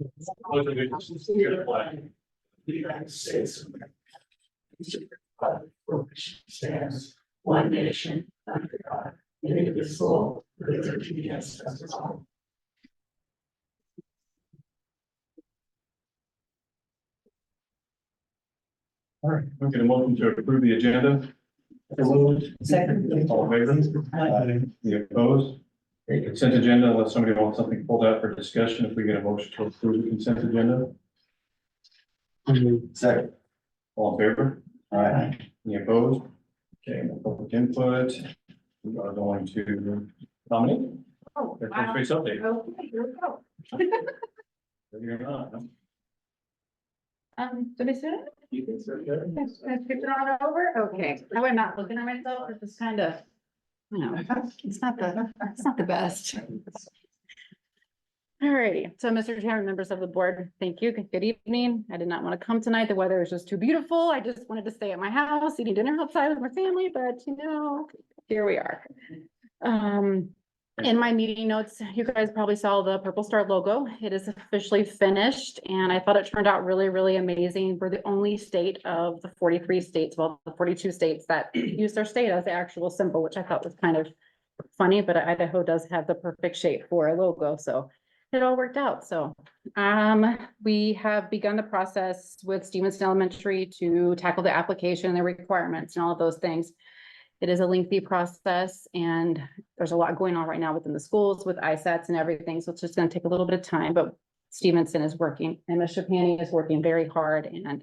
Pledge allegiance to the flag of the United States of America, for which it stands one nation under God, indivisible, with liberty and justice for all. All right, I'm going to motion to approve the agenda. Second. All in favor? Any opposed? Okay, consent agenda, unless somebody wants something pulled out for discussion, if we get a motion to approve the consent agenda. Second. All in favor? Aye. Any opposed? Okay, no public input. We are going to nominate. Oh, Their wow. first face update. Okay, here we go. Ready or not, huh? Did I say it? You can say that. Can I skip it on over? Okay, now I'm not looking at myself, it's just kind of, it's not the best. Alrighty, so Mr. Chairman, members of the board, thank you, good evening. I did not want to come tonight, the weather is just too beautiful. I just wanted to stay at my house, eating dinner outside with my family, but here we are. In my meeting notes, you guys probably saw the Purple Star logo. It is officially finished and I thought it turned out really, really amazing. We're the only state of the 43 states, well, the 42 states that use their state as the actual symbol, which I thought was kind of funny, but Idaho does have the perfect shape for a logo. So it all worked out. So we have begun the process with Stevenson Elementary to tackle the application and the requirements and all of those things. It is a lengthy process and there's a lot going on right now within the schools with ISATs and everything. So it's just going to take a little bit of time, but Stevenson is working and Ms. Shapani is working very hard and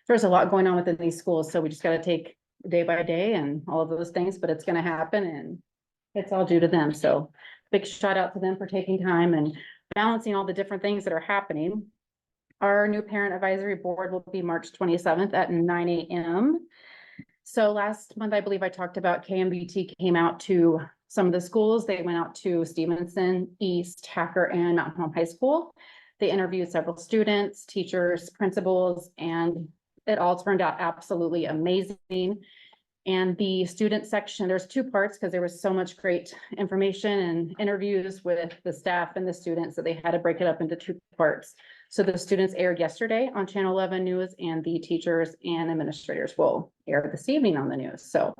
there's a lot going on within these schools. So we just got to take day by day and all of those things, but it's going to happen and it's all due to them. So big shout out to them for taking time and balancing all the different things that are happening. Our new parent advisory board will be March 27th at 9 a.m. So last month, I believe I talked about KMBT came out to some of the schools. They went out to Stevenson, East, Hacker, and Mountain Home High School. They interviewed several students, teachers, principals, and it all turned out absolutely amazing. And the student section, there's two parts because there was so much great information and interviews with the staff and the students that they had to break it up into two parts. So the students aired yesterday on Channel 11 News and the teachers and administrators will air this evening on the news. So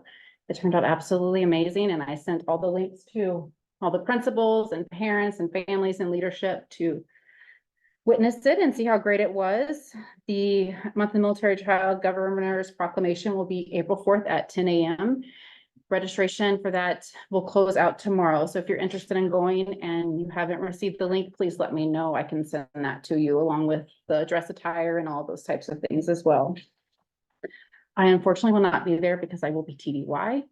it turned out absolutely amazing. And I sent all the links to all the principals and parents and families and leadership to witness it and see how great it was. The monthly military child governor's proclamation will be April 4th at 10 a.m. Registration for that will close out tomorrow. So if you're interested in going and you haven't received the link, please let me know. I can send that to you along with the dress attire and all those types of things as well. I unfortunately will not be there because I will be TDY.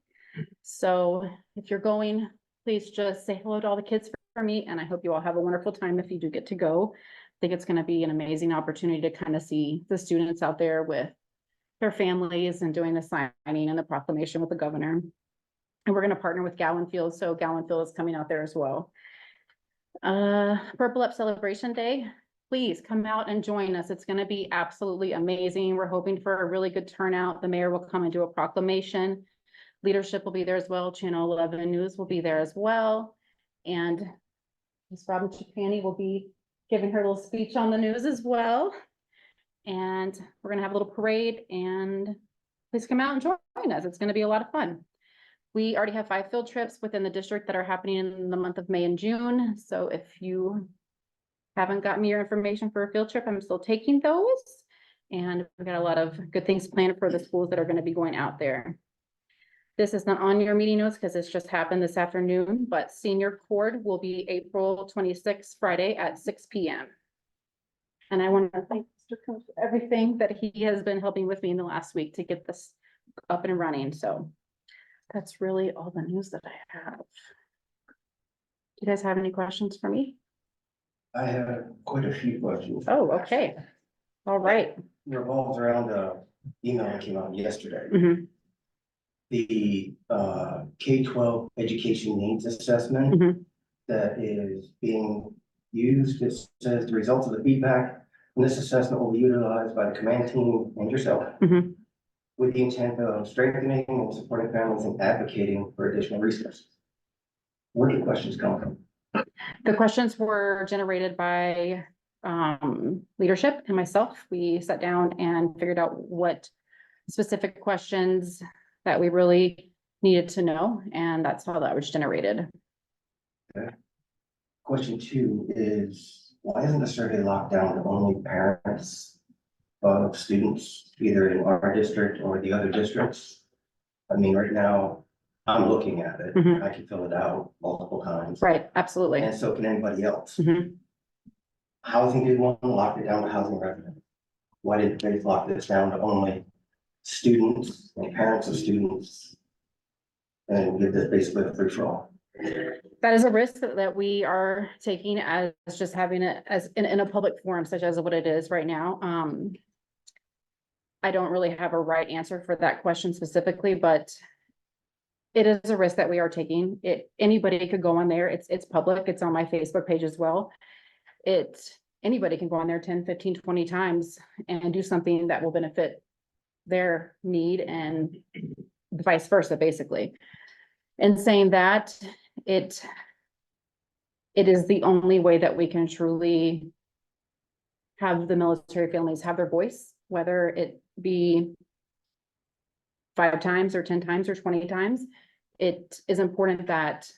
So if you're going, please just say hello to all the kids for me. And I hope you all have a wonderful time if you do get to go. I think it's going to be an amazing opportunity to kind of see the students out there with their families and doing the signing and the proclamation with the governor. And we're going to partner with Gowan Field. So Gowan Field is coming out there as well. Purple Up Celebration Day, please come out and join us. It's going to be absolutely amazing. We're hoping for a really good turnout. The mayor will come and do a proclamation. Leadership will be there as well. Channel 11 News will be there as well. And Ms. Robin Shapani will be giving her little speech on the news as well. And we're going to have a little parade and please come out and join us. It's going to be a lot of fun. We already have 5 field trips within the district that are happening in the month of May and June. So if you haven't gotten me your information for a field trip, I'm still taking those. And we've got a lot of good things planned for the schools that are going to be going out there. This is not on your meeting notes because it's just happened this afternoon, but Senior Chord will be April 26th, Friday at 6 p.m. And I want to thank Mr. Combs for everything that he has been helping with me in the last week to get this up and running. So that's really all the news that I have. Do you guys have any questions for me? I have quite a few questions. Oh, okay. All right. Revolves around the email that came out yesterday. Mhm. The K-12 education needs assessment Mhm. that is being used. It says the results of the feedback from this assessment will be utilized by the command team and yourself Mhm. with the intent of strengthening and supporting families and advocating for additional resources. Where do questions come from? The questions were generated by leadership and myself, we sat down and figured out what specific questions that we really needed to know, and that's how that was generated. Question 2 is, why isn't the survey locked down to only parents of students, either in our district or the other districts? I mean, right now, I'm looking at it, Mhm. I can fill it out multiple times, Right, absolutely. and so can anybody else. Mhm. Housing did one, locked it down to housing revenue. Why didn't they lock this down to only students and parents of students? And give this basically a free for all? That is a risk that we are taking as just having it as in a public forum such as what it is right now. I don't really have a right answer for that question specifically, but it is a risk that we are taking. Anybody could go on there. It's public. It's on my Facebook page as well. Anybody can go on there 10, 15, 20 times and do something that will benefit their need and vice versa, basically. And saying that, it is the only way that we can truly have the military families have their voice, whether it be 5 times or 10 times or 20 times. It is important that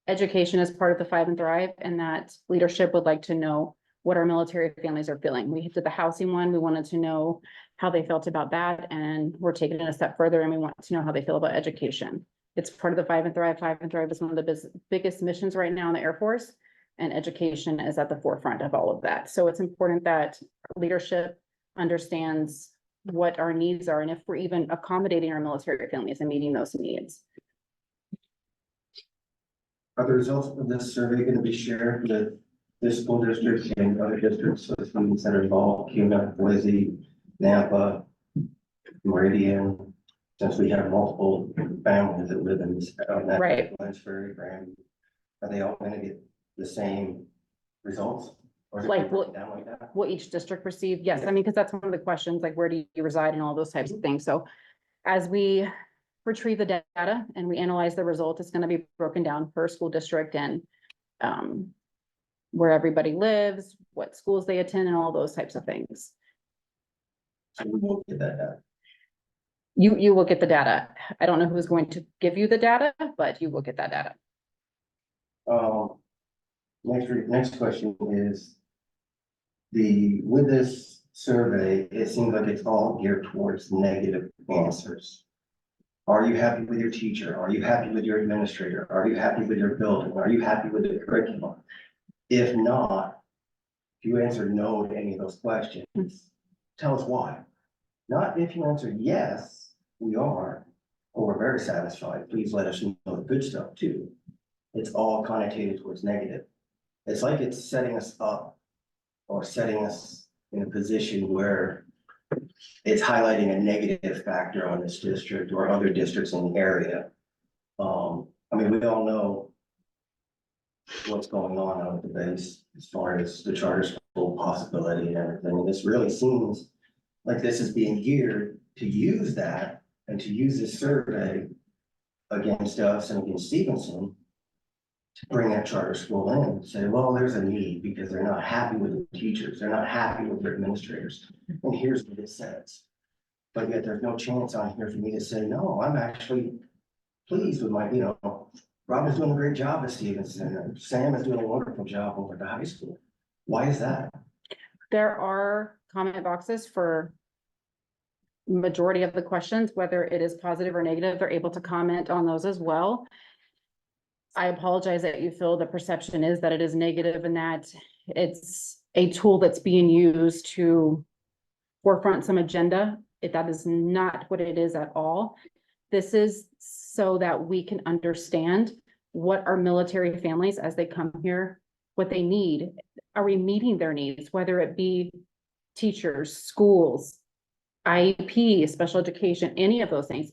education is part of the 5 and Thrive, and that leadership would like to know what our military families are feeling. We did the housing one. We wanted to know how they felt about that, and we're taking it a step further, and we want to know how they feel about education. It's part of the 5 and Thrive. 5 and Thrive is one of the biggest missions right now in the Air Force, and education is at the forefront of all of that. So it's important that leadership understands what our needs are, and if we're even accommodating our military families and meeting those needs. Are the results of this survey going to be shared with this school district and other districts, so the students that are involved, CUNA, Boise, Nampa, Meridian, since we have multiple families that live in this, that Right. Lynchburg, Graham, are they all going to get the same results? Or is it Like, broken down like that? Will each district receive? Yes, I mean, because that's one of the questions, like, where do you reside and all those types of things. So as we retrieve the data and we analyze the result, it's going to be broken down per school district and where everybody lives, what schools they attend, and all those types of things. So we won't get that data. You will get the data. I don't know who's going to give you the data, but you will get that data. Next question is, with this survey, it seems like it's all geared towards negative answers. Are you happy with your teacher? Are you happy with your administrator? Are you happy with your building? Are you happy with the curriculum? If not, if you answer no to any of those questions, tell us why. Not if you answer yes, we are, or we're very satisfied, please let us know the good stuff too. It's all connotated towards negative. It's like it's setting us up or setting us in a position where it's highlighting a negative factor on this district or other districts in the area. I mean, we all know what's going on out at the base as far as the charter school possibility and everything. And this really seems like this is being geared to use that and to use this survey against us and against Stevenson to bring that charter school in and say, well, there's a need because they're not happy with the teachers. They're not happy with their administrators. And here's what it says. But yet there's no chance on here for me to say, no, I'm actually pleased with my, Robin's doing a great job at Stevenson, and Sam is doing a wonderful job over at the high school. Why is that? There are comment boxes for majority of the questions, whether it is positive or negative, they're able to comment on those as well. I apologize that you feel the perception is that it is negative and that it's a tool that's being used to forefront some agenda. That is not what it is at all. This is so that we can understand what our military families, as they come here, what they need. Are we meeting their needs, whether it be teachers, schools, IEP, special education, any of those things?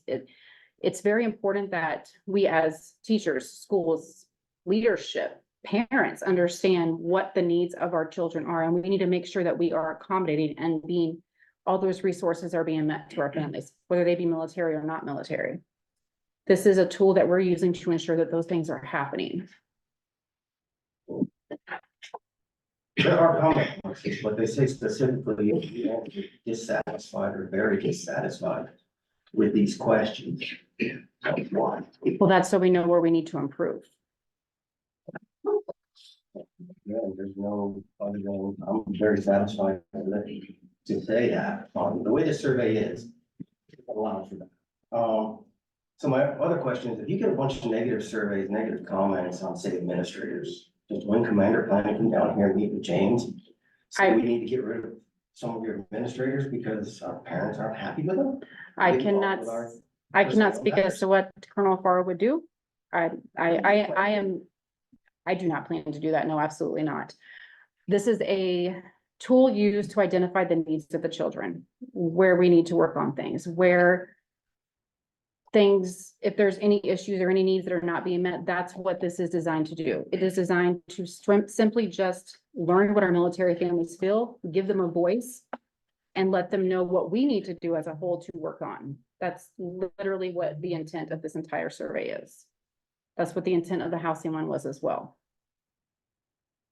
It's very important that we as teachers, schools, leadership, parents understand what the needs of our children are. And we need to make sure that we are accommodating and all those resources are being met to our families, whether they be military or not military. This is a tool that we're using to ensure that those things are happening. There are comment boxes, but they say specifically if you are dissatisfied or very dissatisfied with these questions. Why? Well, that's so we know where we need to improve. Yeah, there's no other than, I'm very satisfied with it to say that, the way the survey is. It allows for that. So my other question is, if you get a bunch of negative surveys, negative comments on city administrators, just when Commander Planning come down here and meet with James. So we need to get rid of some of your administrators because our parents aren't happy with them. I Get involved cannot, with our- I cannot speak as to what Colonel Farr would do. I do not plan to do that. No, absolutely not. This is a tool used to identify the needs of the children, where we need to work on things, where things, if there's any issues or any needs that are not being met, that's what this is designed to do. It is designed to simply just learn what our military families feel, give them a voice, and let them know what we need to do as a whole to work on. That's literally what the intent of this entire survey is. That's what the intent of the housing one was as well.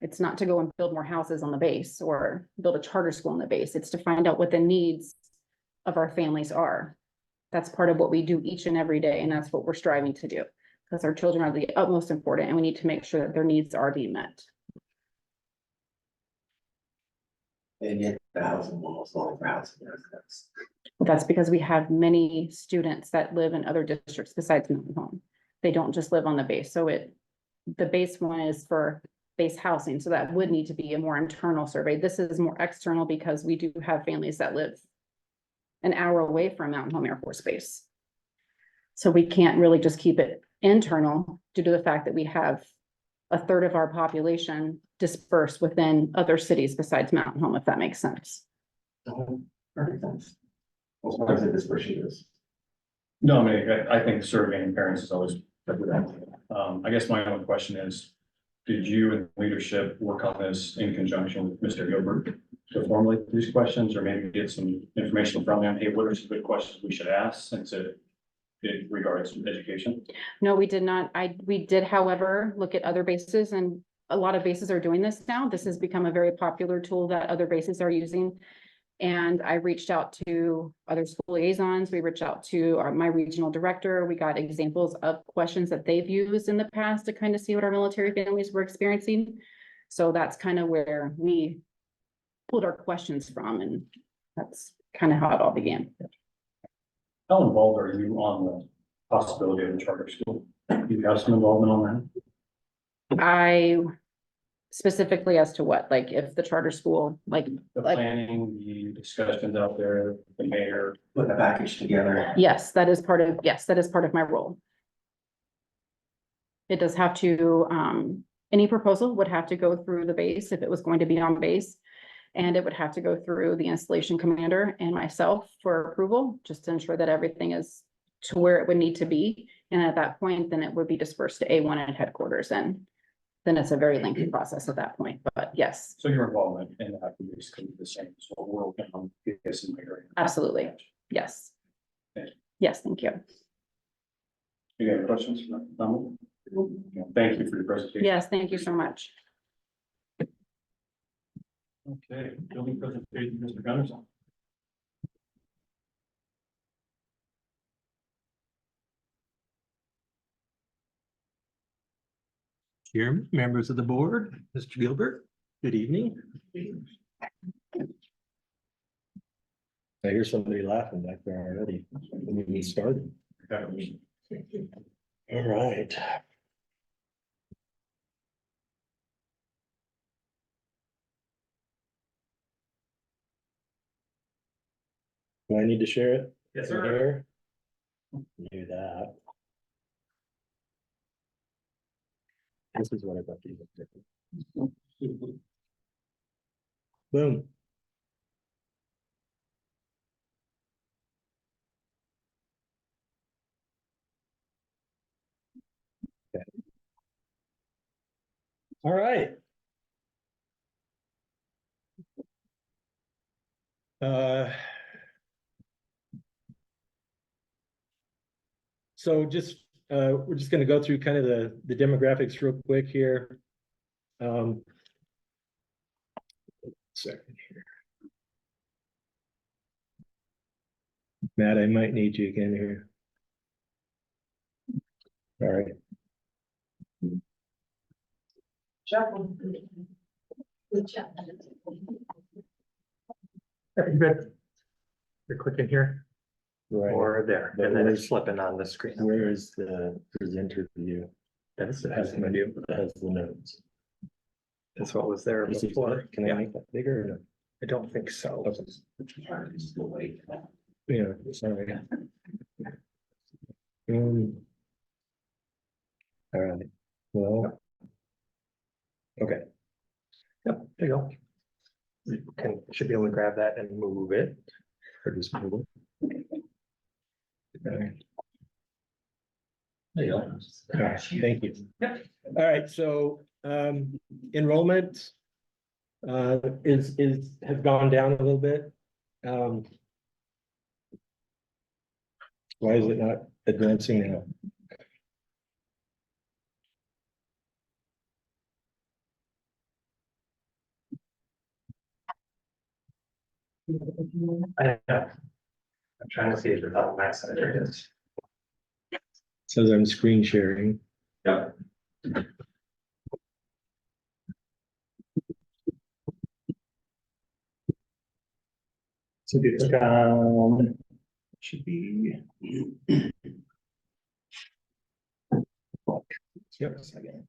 It's not to go and build more houses on the base or build a charter school on the base. It's to find out what the needs of our families are. That's part of what we do each and every day, and that's what we're striving to do. Because our children are the utmost important, and we need to make sure that their needs are being met. And yet the housing almost only for housing. That's because we have many students that live in other districts besides Mountain Home. They don't just live on the base, so the base one is for base housing, so that would need to be a more internal survey. This is more external because we do have families that live an hour away from Mountain Home Air Force Base. So we can't really just keep it internal due to the fact that we have a third of our population dispersed within other cities besides Mountain Home, if that makes sense. Perfect sense. As far as the dispersion is. No, I mean, I think surveying parents is always a good idea. I guess my only question is, did you and leadership work on this in conjunction with Mr. Gilbert to formulate these questions, or maybe get some information from them? Hey, what are some good questions we should ask since it regards education? No, we did not. We did, however, look at other bases, and a lot of bases are doing this now. This has become a very popular tool that other bases are using. And I reached out to other school liaisons. We reached out to my regional director. We got examples of questions that they've used in the past to kind of see what our military families were experiencing. So that's kind of where we pulled our questions from, and that's kind of how it all began. How involved are you on the possibility of a charter school? Do you have some involvement on that? I specifically as to what, like if the charter school, like, The planning, the discussions out there, the mayor. Putting a package together. yes, that is part of my role. It does have to, any proposal would have to go through the base if it was going to be on base. And it would have to go through the installation commander and myself for approval, just to ensure that everything is to where it would need to be. And at that point, then it would be dispersed to A1 at headquarters, and then it's a very lengthy process at that point, but yes, So your involvement in that would basically be the same. So we're working on this in my area. absolutely, yes. Thank you. Yes, thank you. You got questions? No? Thank you for your presentation. Yes, thank you so much. Okay, building presentation, Mr. Gunderson. Chairman, members of the board, Mr. Gilbert, good evening. I hear somebody laughing back there already. When we started. All right. Do I need to share it? Yes, Here? Do that. This is what I thought these looked like. Boom. Okay. All right. So we're just gonna go through kind of the demographics real quick here. Second here. Matt, I might need you again here. All right, Good job. Good. You're clicking here right. or there, and then it's flipping on the screen. Where is the presenter view? That's That has the, that has the notes. That's what was there Is it- before. Can I Yeah, make that bigger or no? I don't think so. Yeah, sorry. All right, well. Okay, Yep, there you go. You can, should be able to grab that and move it. or just move it. All right. There you go. All right, thank you. All right, so enrollment has gone down a little bit. Why is it not advancing now? I'm trying to see if it's on my side. There it is. Says I'm screen sharing. Yep. So if you click on, should be. Yep. Again.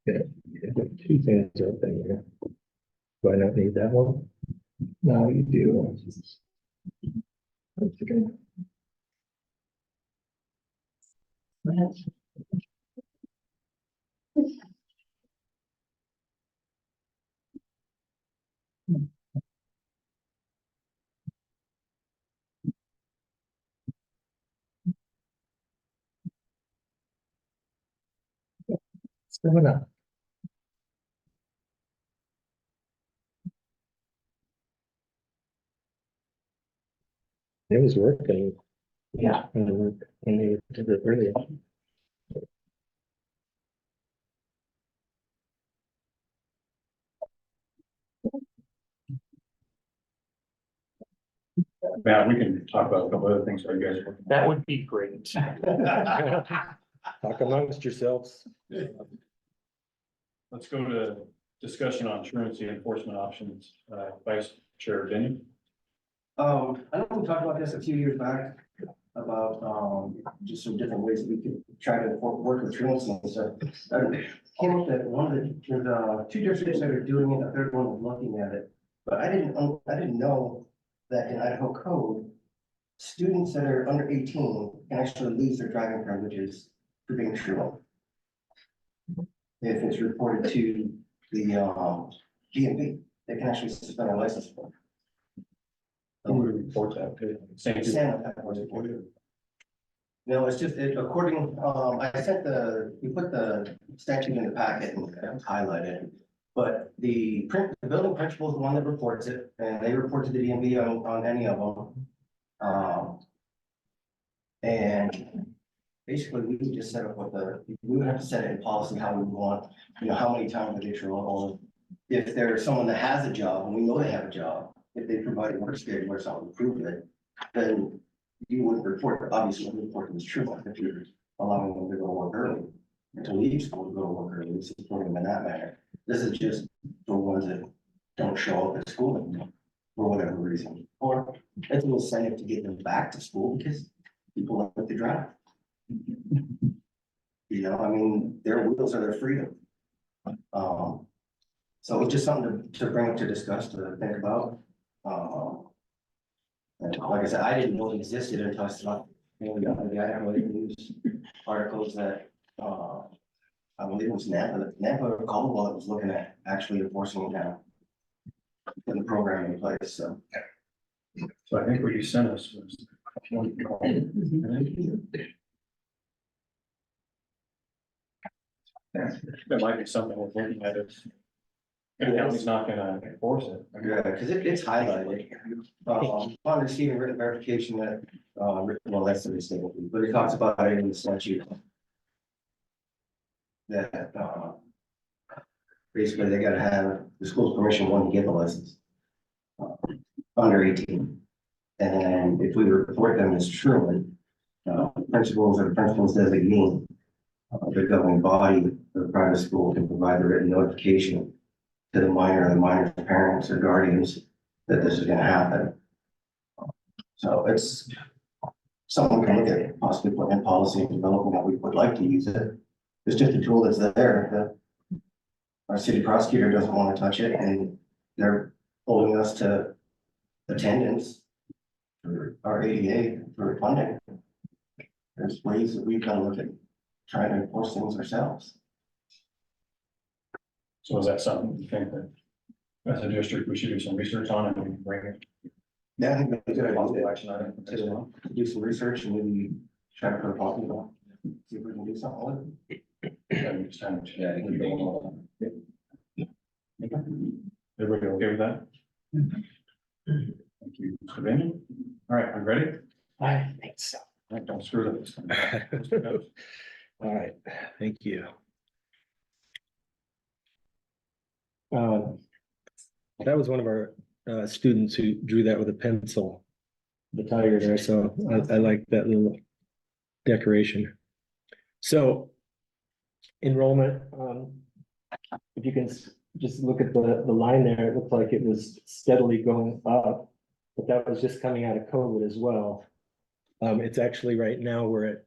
Okay, two things open here. Do I not need that one? No, you do. It's coming up. It was working. Yeah. When they did it earlier. Matt, we can talk about a couple other things. Are you guys? That would be great. Talk amongst yourselves. Let's go to discussion on truancy enforcement options. Vice Chair Denny. I know we talked about this a few years back, about, just some different ways that we could try to work with truancy and stuff. Came up that one of there's, two districts that are doing it, the third one was looking at it. But I didn't know that in Idaho code, students that are under 18 can actually lose their driving privileges for being truant. If it's reported to the, DMV, they can actually suspend a license for it. Who would report that to? Same. Sam, that was reported. No, it's just, according, I sent we put the statute in the packet and highlighted. But the building principal is the one that reports it, and they report to the DMV on any of them. And basically, we would just set up we would have to set it in policy how we want, how many times they get or if there's someone that has a job, and we know they have a job, if they provide a work schedule or something to prove it, then you wouldn't report, obviously, the report is true, if you're allowing them to go to work early, to leave school to go to work early, supporting them in that manner. This is just the ones that don't show up at school for whatever reason, or it's an incentive to get them back to school because people like to drive. I mean, their wheels are their freedom. So it's just something to bring up to discuss, to think about. And like I said, I didn't know it existed until I saw, the Idaho News articles that, I believe it was Napa or Caldwell that was looking at actually enforcing it now. Putting the program in place, so. So I think what you sent us was. That might be something we're looking at is And the county's not gonna enforce it. Yeah, because it's highlighted. Upon receiving written verification that, well, that's the statement, but it talks about it in the statute. That, basically they gotta have the school's permission, one, to get the license. Under 18. And if we report them as truant, principals or principals designee, the governing body of the private school can provide a written notification to the minor or the minor's parents or guardians that this is gonna happen. So it's something we can look at, possibly putting in policy and developing that we would like to use it. It's just a tool that's there that our city prosecutor doesn't want to touch it, and they're holding us to attendance for our ADA for funding. There's ways that we can look at trying to enforce things ourselves. So is that something you think that as a district, we should do some research on and bring it? Yeah, I think that's a good Possible idea. action item as well. Do some research and maybe try to put a policy on, see if we can do something with it. And just kind of- Everybody okay with that? Thank you, Mr. Bennett. All right, we ready? I think so. All right, don't screw it up. All right, thank you. That was one of our students who drew that with a pencil, the tiger there, so I like that little decoration. So enrollment, if you can just look at the line there, it looked like it was steadily going up, but that was just coming out of COVID as well. It's actually right now, we're at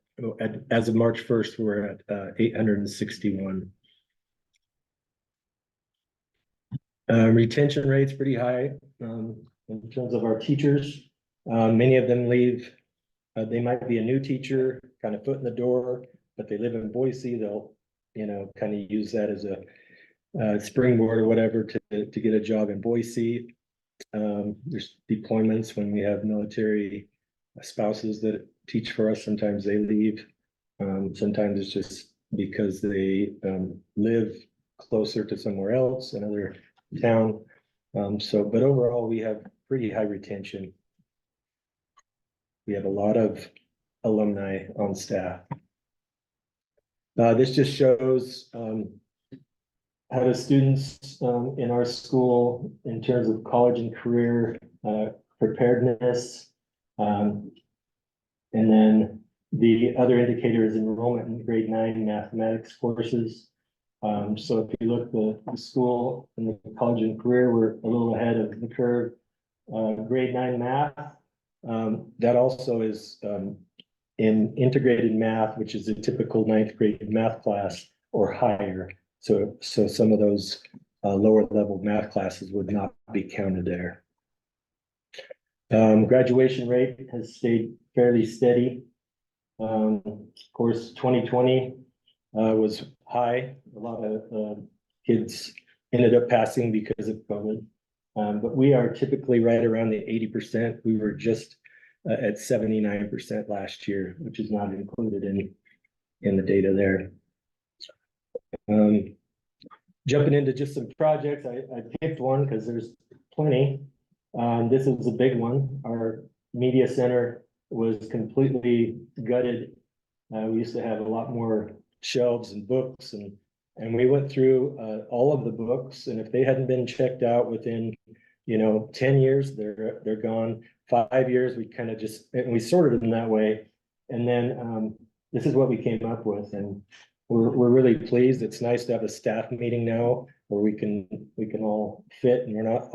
as of March 1st, we're at 861. Retention rate's pretty high, in terms of our teachers. Many of them leave, they might be a new teacher, kind of foot in the door, but they live in Boise, they'll, kind of use that as a springboard or whatever to get a job in Boise. There's deployments when we have military spouses that teach for us, sometimes they leave. Sometimes it's just because they live closer to somewhere else, another town. But overall, we have pretty high retention. We have a lot of alumni on staff. This just shows how the students in our school, in terms of college and career preparedness. And then the other indicator is enrollment in grade 9 mathematics courses. So if you look the school and the college and career, we're a little ahead of the curve. Grade 9 math, that also is in integrated math, which is a typical 9th grade math class or higher. So some of those lower level math classes would not be counted there. Graduation rate has stayed fairly steady. Of course, 2020 was high. A lot of kids ended up passing because of COVID. But we are typically right around the 80%. We were just at 79% last year, which is not included in the data there. Jumping into just some projects, I picked one because there's plenty. This is a big one. Our media center was completely gutted. We used to have a lot more shelves and books, and we went through all of the books, and if they hadn't been checked out within 10 years, they're gone. 5 years, we kind of and we sorted them that way. And then this is what we came up with, and we're really pleased. It's nice to have a staff meeting now where we can all fit and we're not,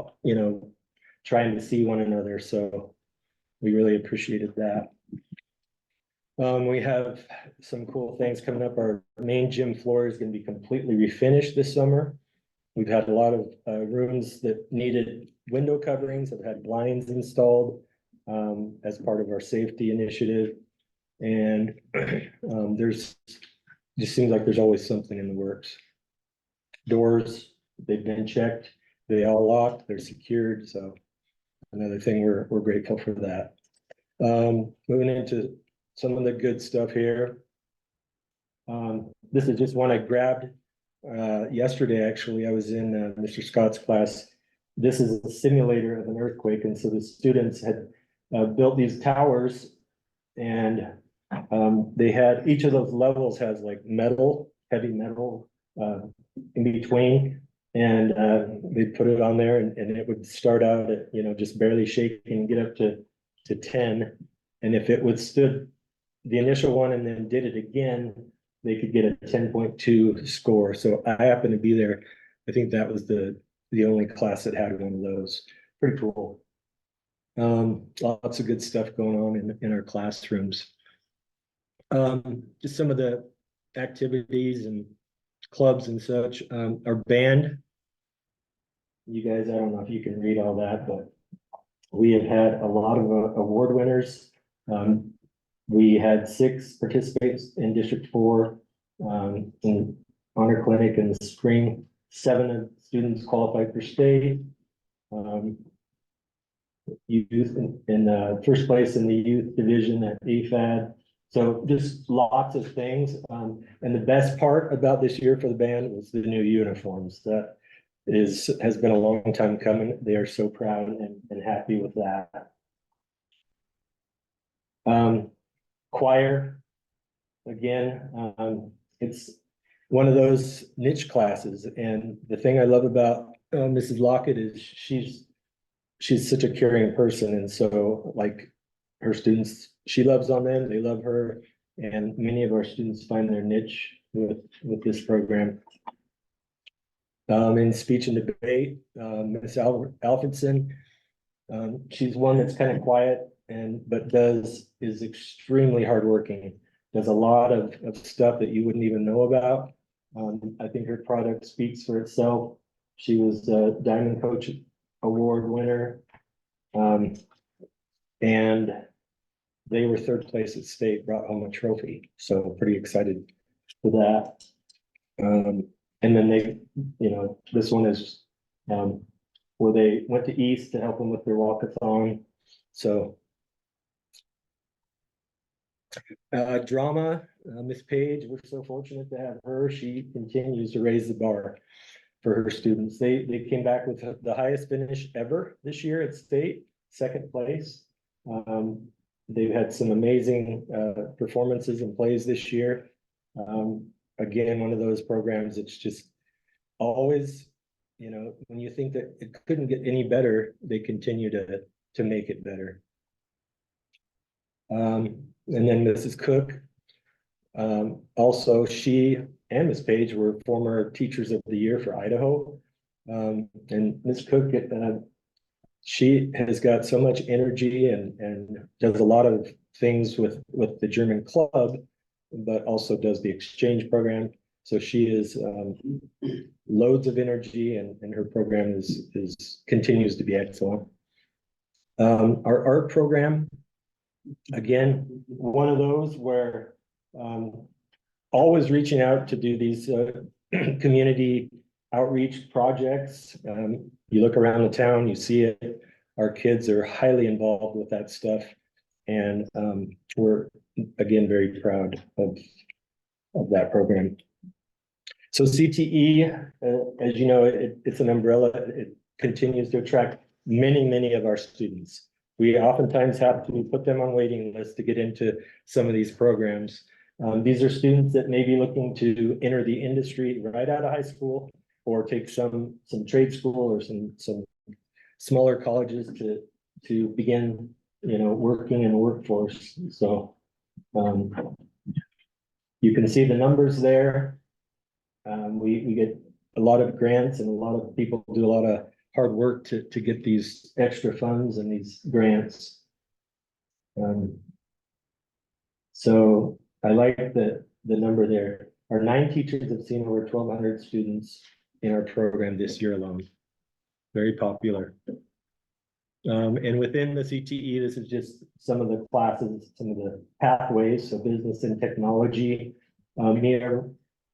trying to see one another. So we really appreciated that. We have some cool things coming up. Our main gym floor is going to be completely refinished this summer. We've had a lot of rooms that needed window coverings, have had blinds installed as part of our safety initiative. And just seems like there's always something in the works. Doors, they've been checked, they all locked, they're secured. So another thing, we're grateful for that. Moving into some of the good stuff here. This is just one I grabbed yesterday, actually, I was in Mr. Scott's class. This is a simulator of an earthquake, and so the students had built these towers. And they had, each of those levels has like metal, heavy metal in between. And they put it on there and it would start out at, just barely shaking and get up to 10. And if it withstood the initial one and then did it again, they could get a 10.2 score. So I happened to be there. I think that was the only class that had one of those. Pretty cool. Lots of good stuff going on in our classrooms. Just some of the activities and clubs and such. Our band, you guys, I don't know if you can read all that, but we have had a lot of award winners. We had 6 participants in District 4 in Honor Clinic in the spring. 7 of students qualified for state. Youth in first place in the youth division at AFAD. So just lots of things. And the best part about this year for the band was the new uniforms. That has been a long time coming. They are so proud and happy with that. Choir, again, it's one of those niche classes. And the thing I love about Mrs. Lockett is she's such a caring person. And so like her students, she loves on them, they love her. And many of our students find their niche with this program. In speech and debate, Miss Alfredson, she's one that's kind of quiet but is extremely hardworking. Does a lot of stuff that you wouldn't even know about. I think her product speaks for itself. She was a Diamond Coach Award winner. And they were 3rd place at state, brought home a trophy. So pretty excited for that. And then they, this one is where they went to East to help them with their walkathon. So drama, Miss Page, we're so fortunate to have her. She continues to raise the bar for her students. They came back with the highest finish ever this year at state, 2nd place. They've had some amazing performances and plays this year. Again, one of those programs, it's just always, when you think that it couldn't get any better, they continue to make it better. And then Mrs. Cook, also she and Miss Page were former teachers of the year for Idaho. And Miss Cook, she has got so much energy and does a lot of things with the German club, but also does the exchange program. So she is loads of energy and her program continues to be excellent. Our art program, again, one of those where always reaching out to do these community outreach projects. You look around the town, you see it. Our kids are highly involved with that stuff. And we're, again, very proud of that program. So CTE, as you know, it's an umbrella. It continues to attract many of our students. We oftentimes have to put them on waiting lists to get into some of these programs. These are students that may be looking to enter the industry right out of high school or take some trade school or some smaller colleges to begin, working in the workforce. So you can see the numbers there. We get a lot of grants and a lot of people do a lot of hard work to get these extra funds and these grants. So I like the number there. Our 9 teachers have seen over 1,200 students in our program this year alone. Very popular. And within the CTE, this is just some of the classes, some of the pathways, so business and technology. Mia,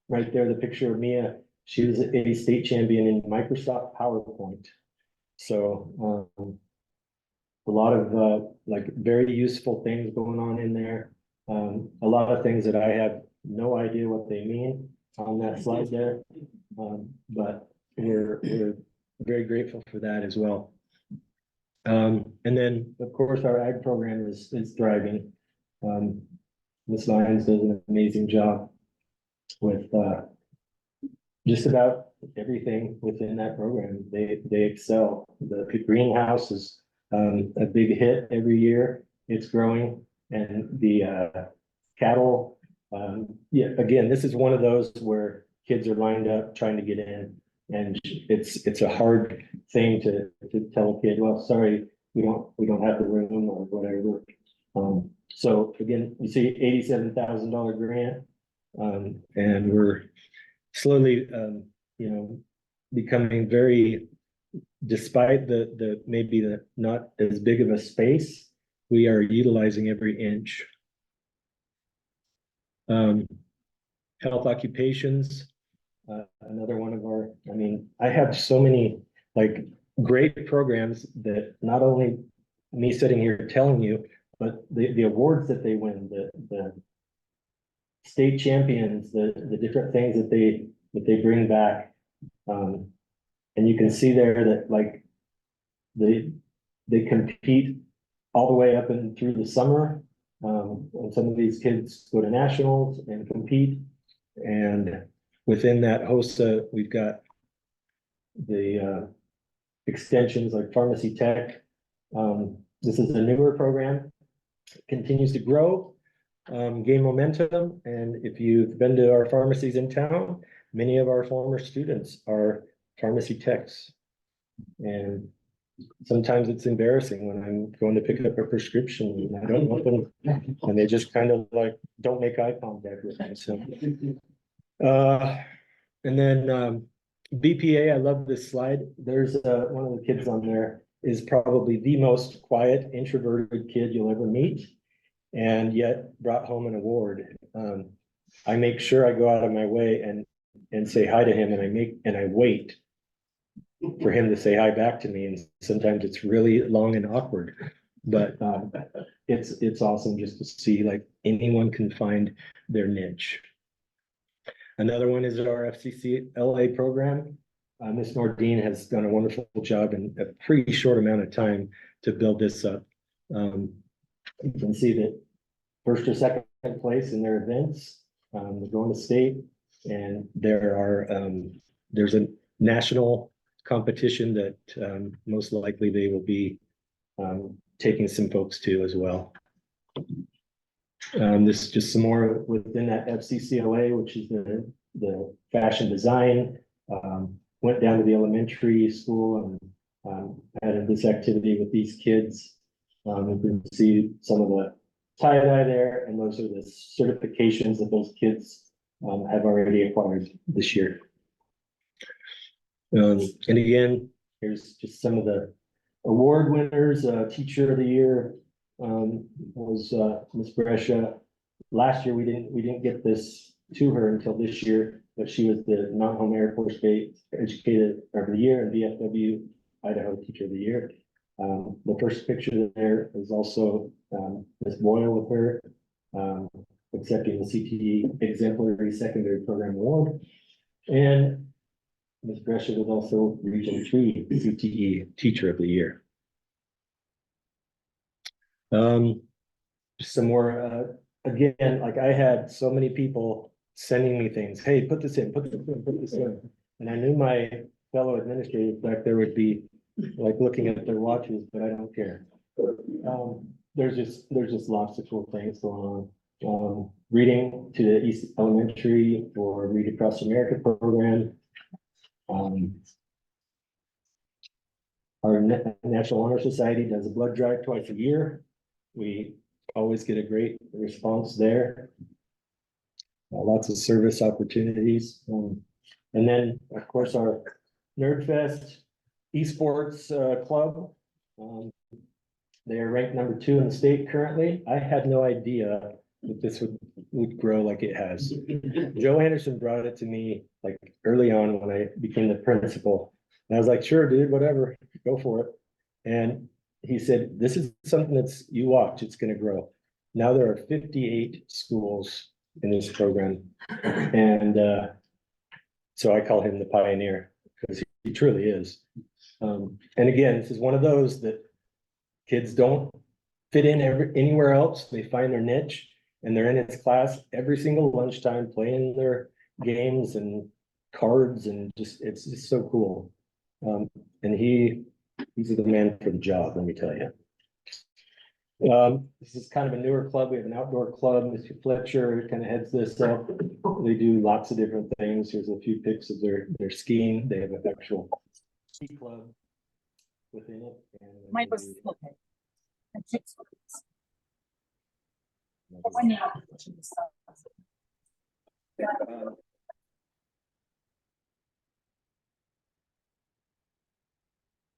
right there, the picture of Mia, she was a state champion in Microsoft PowerPoint. So a lot of like very useful things going on in there. A lot of things that I have no idea what they mean on that slide there. But we're very grateful for that as well. And then, of course, our ag program is thriving. Ms. Lyons does an amazing job with, just about everything within that program. They excel. The greenhouse is, a big hit every year. It's growing, and the, cattle, yeah, again, this is one of those where kids are lined up trying to get in. And it's a hard thing to tell a kid, well, sorry, we don't have the room or whatever. So again, you see $87,000 grant. And we're slowly, becoming very, despite the maybe the not as big of a space, we are utilizing every inch. Health occupations, another one of our, I have so many like great programs that not only me sitting here telling you, but the awards that they win, the state champions, the different things that they bring back. And you can see there that like they compete all the way up and through the summer. And some of these kids go to nationals and compete. And within that HOSA, we've got the extensions like pharmacy tech. This is a newer program, continues to grow, gain momentum. And if you've been to our pharmacies in town, many of our former students are pharmacy techs. And sometimes it's embarrassing when I'm going to pick up a prescription and I don't want them, and they just kind of like don't make eye contact with me. So, and then BPA, I love this slide. There's one of the kids on there is probably the most quiet, introverted kid you'll ever meet, and yet brought home an award. I make sure I go out of my way and say hi to him, and I wait for him to say hi back to me. And sometimes it's really long and awkward, but it's awesome just to see like anyone can find their niche. Another one is our FCC LA program. Ms. Nordine has done a wonderful job in a pretty short amount of time to build this up. You can see that first or second place in their events. They're going to state, and there's a national competition that most likely they will be taking some folks to as well. This is just some more within that FCCLA, which is the fashion design. Went down to the elementary school and had this activity with these kids. You can see some of the tie-dye there, and those are the certifications that those kids have already acquired this year. And again, here's just some of the award winners. Teacher of the year was Ms. Brescia. Last year, we didn't get this to her until this year, but she was the Mount Home Air Force Base Educator of the Year and VFW Idaho Teacher of the Year. The first picture there is also Ms. Boyle with her accepting the CTE Exemplary Secondary Program Award. And Ms. Brescia was also Region 3 CTE Teacher of the Year. Some more, again, like I had so many people sending me things. Hey, put this in, put this in. And I knew my fellow administrators back there would be like looking at their watches, but I don't care. There's just lots of cool things going on. Reading to the East Elementary or Read Across America program. Our National Honor Society does a blood drive twice a year. We always get a great response there. Lots of service opportunities. And then, of course, our Nerd Fest Esports Club. They are ranked number 2 in the state currently. I had no idea that this would grow like it has. Joe Anderson brought it to me like early on when I became the principal. And I was like, sure, dude, whatever, go for it. And he said, this is something that's, you watch, it's going to grow. Now there are 58 schools in this program. And So I call him the pioneer, because he truly is. And again, this is one of those that kids don't fit in anywhere else. They find their niche and they're in his class every single lunchtime playing their games and cards, and just, it's just so cool. And he's the man for the job, let me tell you. This is kind of a newer club. We have an outdoor club. Mr. Fletcher kind of heads this up. They do lots of different things. Here's a few pics of their skiing. They have an actual ski club within it. And Mine was, okay. And six weeks. But when you have to do stuff.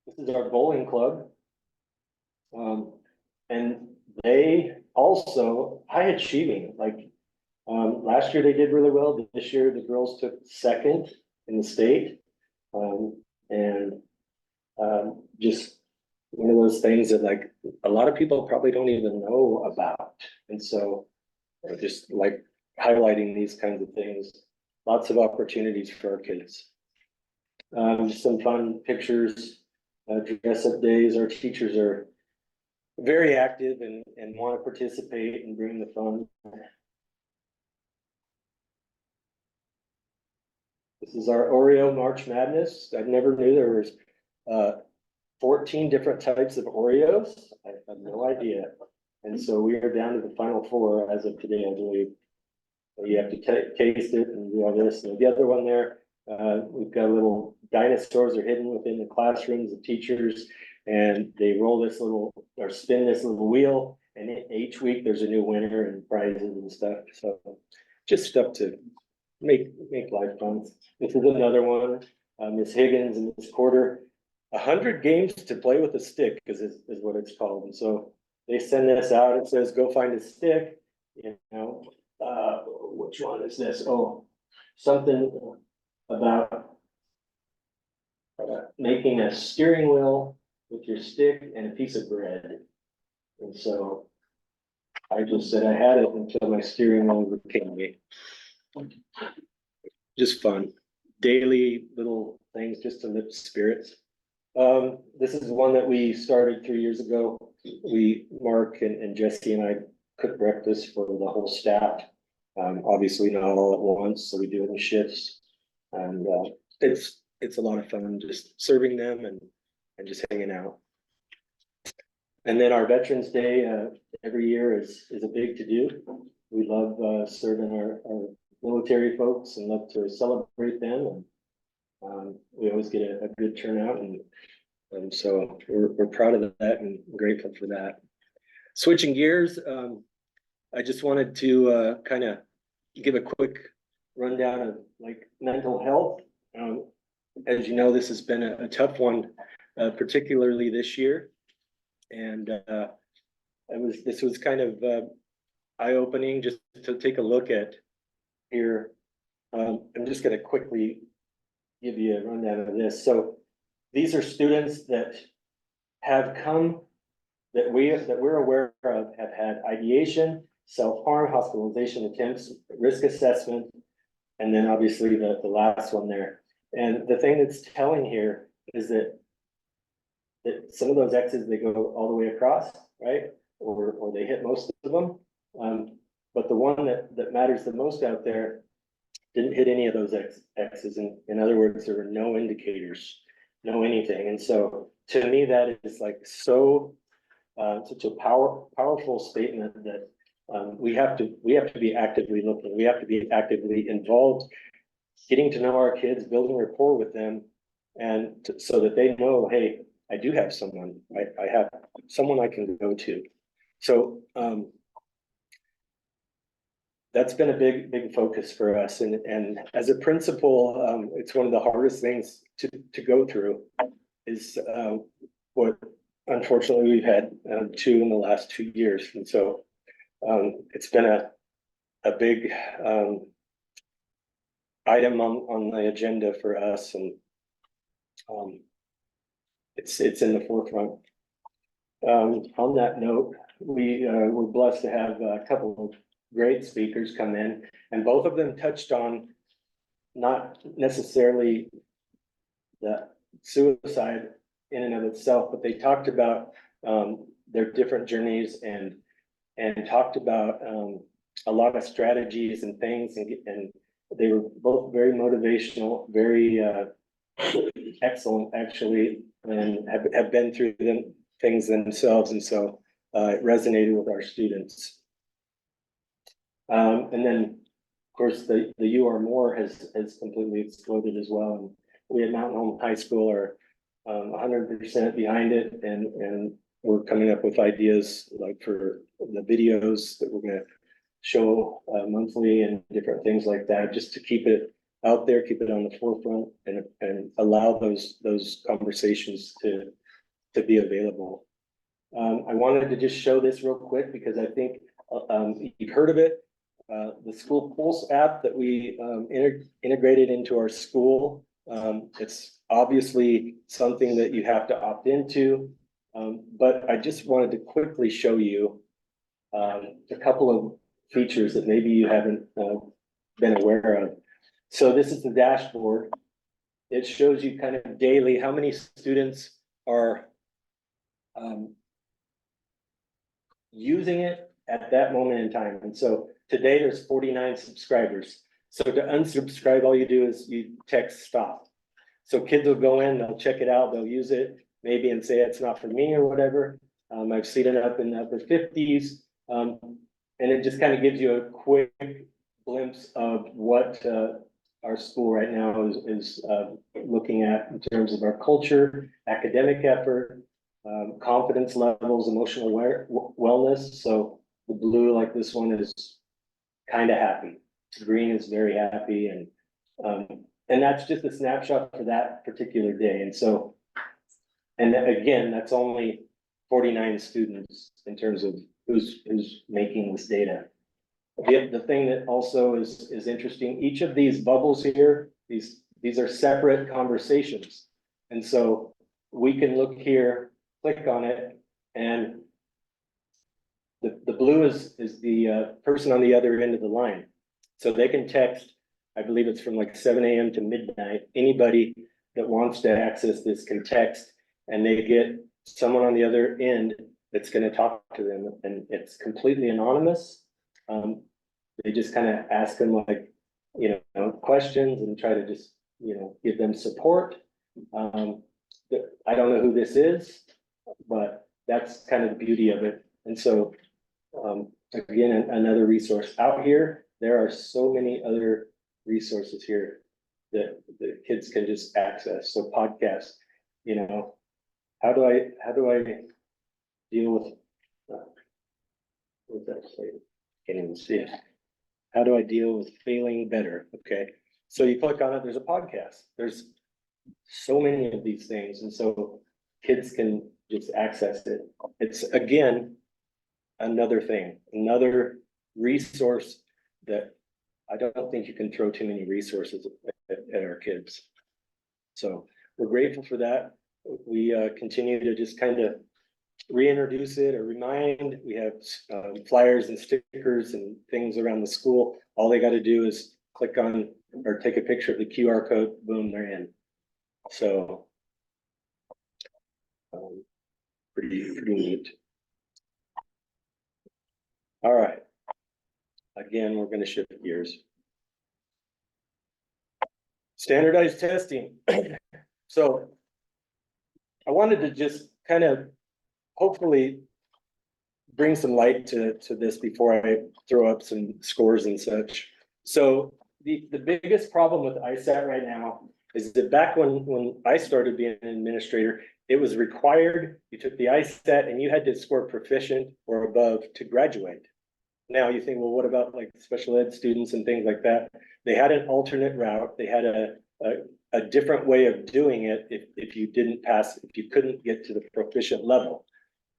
This is our bowling club. And they also high achieving, like, last year they did really well. This year the girls took second in the state. Just one of those things that, like, a lot of people probably don't even know about. And so just like highlighting these kinds of things, lots of opportunities for our kids. Some fun pictures, dress up days. Our teachers are very active and want to participate and bring the fun. This is our Oreo March Madness. I never knew there was 14 different types of Oreos. I had no idea. And so we are down to the final 4 as of today, I believe. You have to taste it and do all this. And the other one there, we've got little dinosaurs are hidden within the classrooms of teachers, and they roll this little or spin this little wheel, and each week there's a new winner and prizes and stuff. So just stuff to make life fun. This is another one, Miss Higgins and Miss Quarter. 100 games to play with a stick is what it's called. And so they send this out. It says, go find a stick, you know. Which one is this? Oh, something about making a steering wheel with your stick and a piece of bread. And so I just said I had it until my steering wheel overcame me. Just fun. Daily little things just to lift spirits. This is one that we started 3 years ago. Mark and Jesse and I cook breakfast for the whole staff. Obviously not all at once, so we do it in shifts. And it's a lot of fun just serving them and just hanging out. And then our Veterans Day every year is a big to do. We love serving our military folks and love to celebrate them. And we always get a good turnout, and so we're proud of that and grateful for that. Switching gears, I just wanted to kind of give a quick rundown of like mental health. As you know, this has been a tough one, particularly this year. And this was kind of eye-opening just to take a look at here. I'm just going to quickly give you a rundown of this. So these are students that have come that we're aware of have had ideation, self-harm, hospitalization attempts, risk assessment, and then obviously the last one there. And the thing that's telling here is that some of those X's, they go all the way across, right? Or they hit most of them. But the one that matters the most out there didn't hit any of those X's. In other words, there were no indicators, no anything. And so to me, that is like so such a powerful statement that we have to be actively looking. We have to be actively involved, getting to know our kids, building rapport with them, and so that they know, hey, I do have someone. I have someone I can go to. So that's been a big focus for us. And as a principal, it's one of the hardest things to go through is what unfortunately we've had 2 in the last 2 years. And so it's been a big item on the agenda for us, and it's in the forefront. On that note, we're blessed to have a couple of great speakers come in, and both of them touched on not necessarily the suicide in and of itself, but they talked about their different journeys and talked about a lot of strategies and things, and they were both very motivational, very excellent actually, and have been through things themselves, and so it resonated with our students. And then, of course, the UR Moore has completely exploded as well, and we at Mountain Home High School are 100% behind it, and we're coming up with ideas like for the videos that we're gonna show monthly and different things like that, just to keep it out there, keep it on the forefront, and allow those conversations to be available. I wanted to just show this real quick because I think you've heard of it. The School Pulse app that we integrated into our school. It's obviously something that you have to opt into, but I just wanted to quickly show you a couple of features that maybe you haven't been aware of. So this is the dashboard. It shows you kind of daily how many students are using it at that moment in time. And so today there's 49 subscribers. So to unsubscribe, all you do is you text stop. So kids will go in, they'll check it out, they'll use it maybe and say it's not for me or whatever. I've seen it up in the upper 50s. And it just kind of gives you a quick glimpse of what our school right now is looking at in terms of our culture, academic effort, confidence levels, emotional wellness. So the blue, like this one, is kind of happy. Green is very happy, and that's just a snapshot for that particular day. And so, and again, that's only 49 students in terms of who's making this data. The thing that also is interesting, each of these bubbles here, these are separate conversations. And so we can look here, click on it, and the blue is the person on the other end of the line. So they can text, I believe it's from like 7 a.m. to midnight. Anybody that wants to access this can text, and they get someone on the other end that's going to talk to them, and it's completely anonymous. They just kind of ask them like, questions and try to just, give them support. I don't know who this is, but that's kind of the beauty of it. And so, again, another resource out here. There are so many other resources here that the kids can just access. So podcasts, how do I deal with, what's that say? Can't even see it. How do I deal with failing better? Okay, so you click on it, there's a podcast. There's so many of these things, and so kids can just access it. It's, again, another thing, another resource that I don't think you can throw too many resources at our kids. So we're grateful for that. We continue to just kind of reintroduce it or remind. We have flyers and stickers and things around the school. All they got to do is click on or take a picture of the QR code, boom, they're in. So pretty neat. All right. Again, we're going to shift gears. Standardized testing. So I wanted to just kind of hopefully bring some light to this before I throw up some scores and such. So the biggest problem with ISAT right now is that back when I started being an administrator, it was required, you took the ISAT and you had to score proficient or above to graduate. Now you think, well, what about like special ed students and things like that? They had an alternate route. They had a different way of doing it if you didn't pass, if you couldn't get to the proficient level.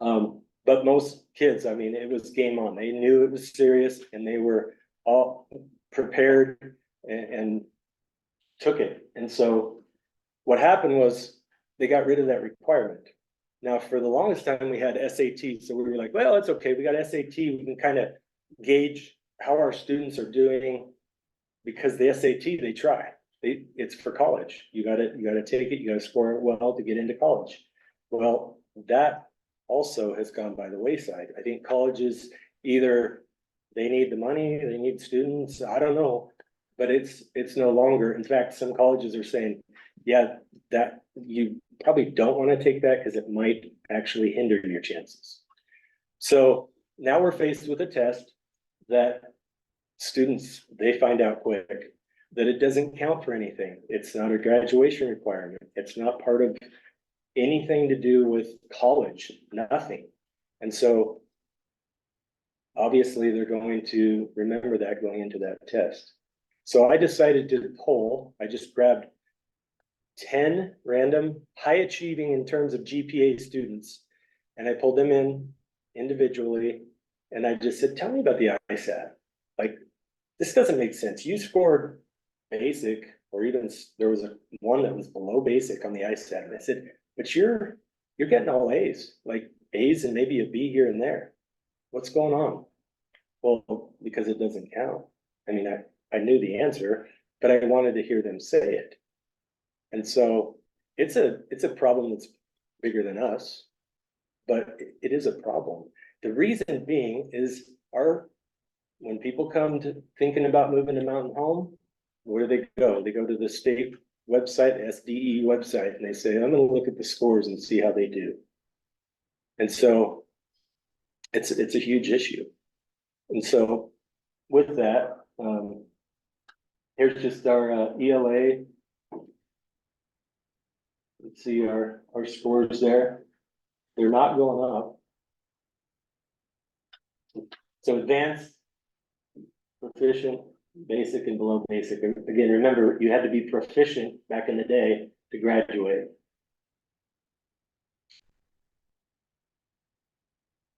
But most kids, I mean, it was game on. They knew it was serious and they were all prepared and took it. And so what happened was they got rid of that requirement. Now, for the longest time, we had SAT. So we were like, well, it's okay. We got SAT. We can kind of gauge how our students are doing because the SAT, they try. it's for college. You gotta take it, you gotta score it well to get into college. Well, that also has gone by the wayside. I think colleges either they need the money, they need students, I don't know. But it's no longer, in fact, some colleges are saying, yeah, that you probably don't want to take that because it might actually hinder your chances. So now we're faced with a test that students, they find out quick that it doesn't count for anything. It's not a graduation requirement. It's not part of anything to do with college, nothing. And so obviously they're going to remember that going into that test. So I decided to poll, I just grabbed 10 random high achieving in terms of GPA students. And I pulled them in individually. And I just said, tell me about the ISAT. Like, this doesn't make sense. You scored basic, or even there was one that was below basic on the ISAT. And I said, but you're getting all A's, like A's and maybe a B here and there. What's going on? Well, because it doesn't count. I mean, I knew the answer, but I wanted to hear them say it. And so it's a problem that's bigger than us, but it is a problem. The reason being is when people come to thinking about moving to Mountain Home, where do they go? They go to the state website, SDE website, and they say, I'm gonna look at the scores and see how they do. And so it's a huge issue. And so with that, here's just our ELA. Let's see our scores there. They're not going up. So advanced, proficient, basic, and below basic. And again, remember, you had to be proficient back in the day to graduate.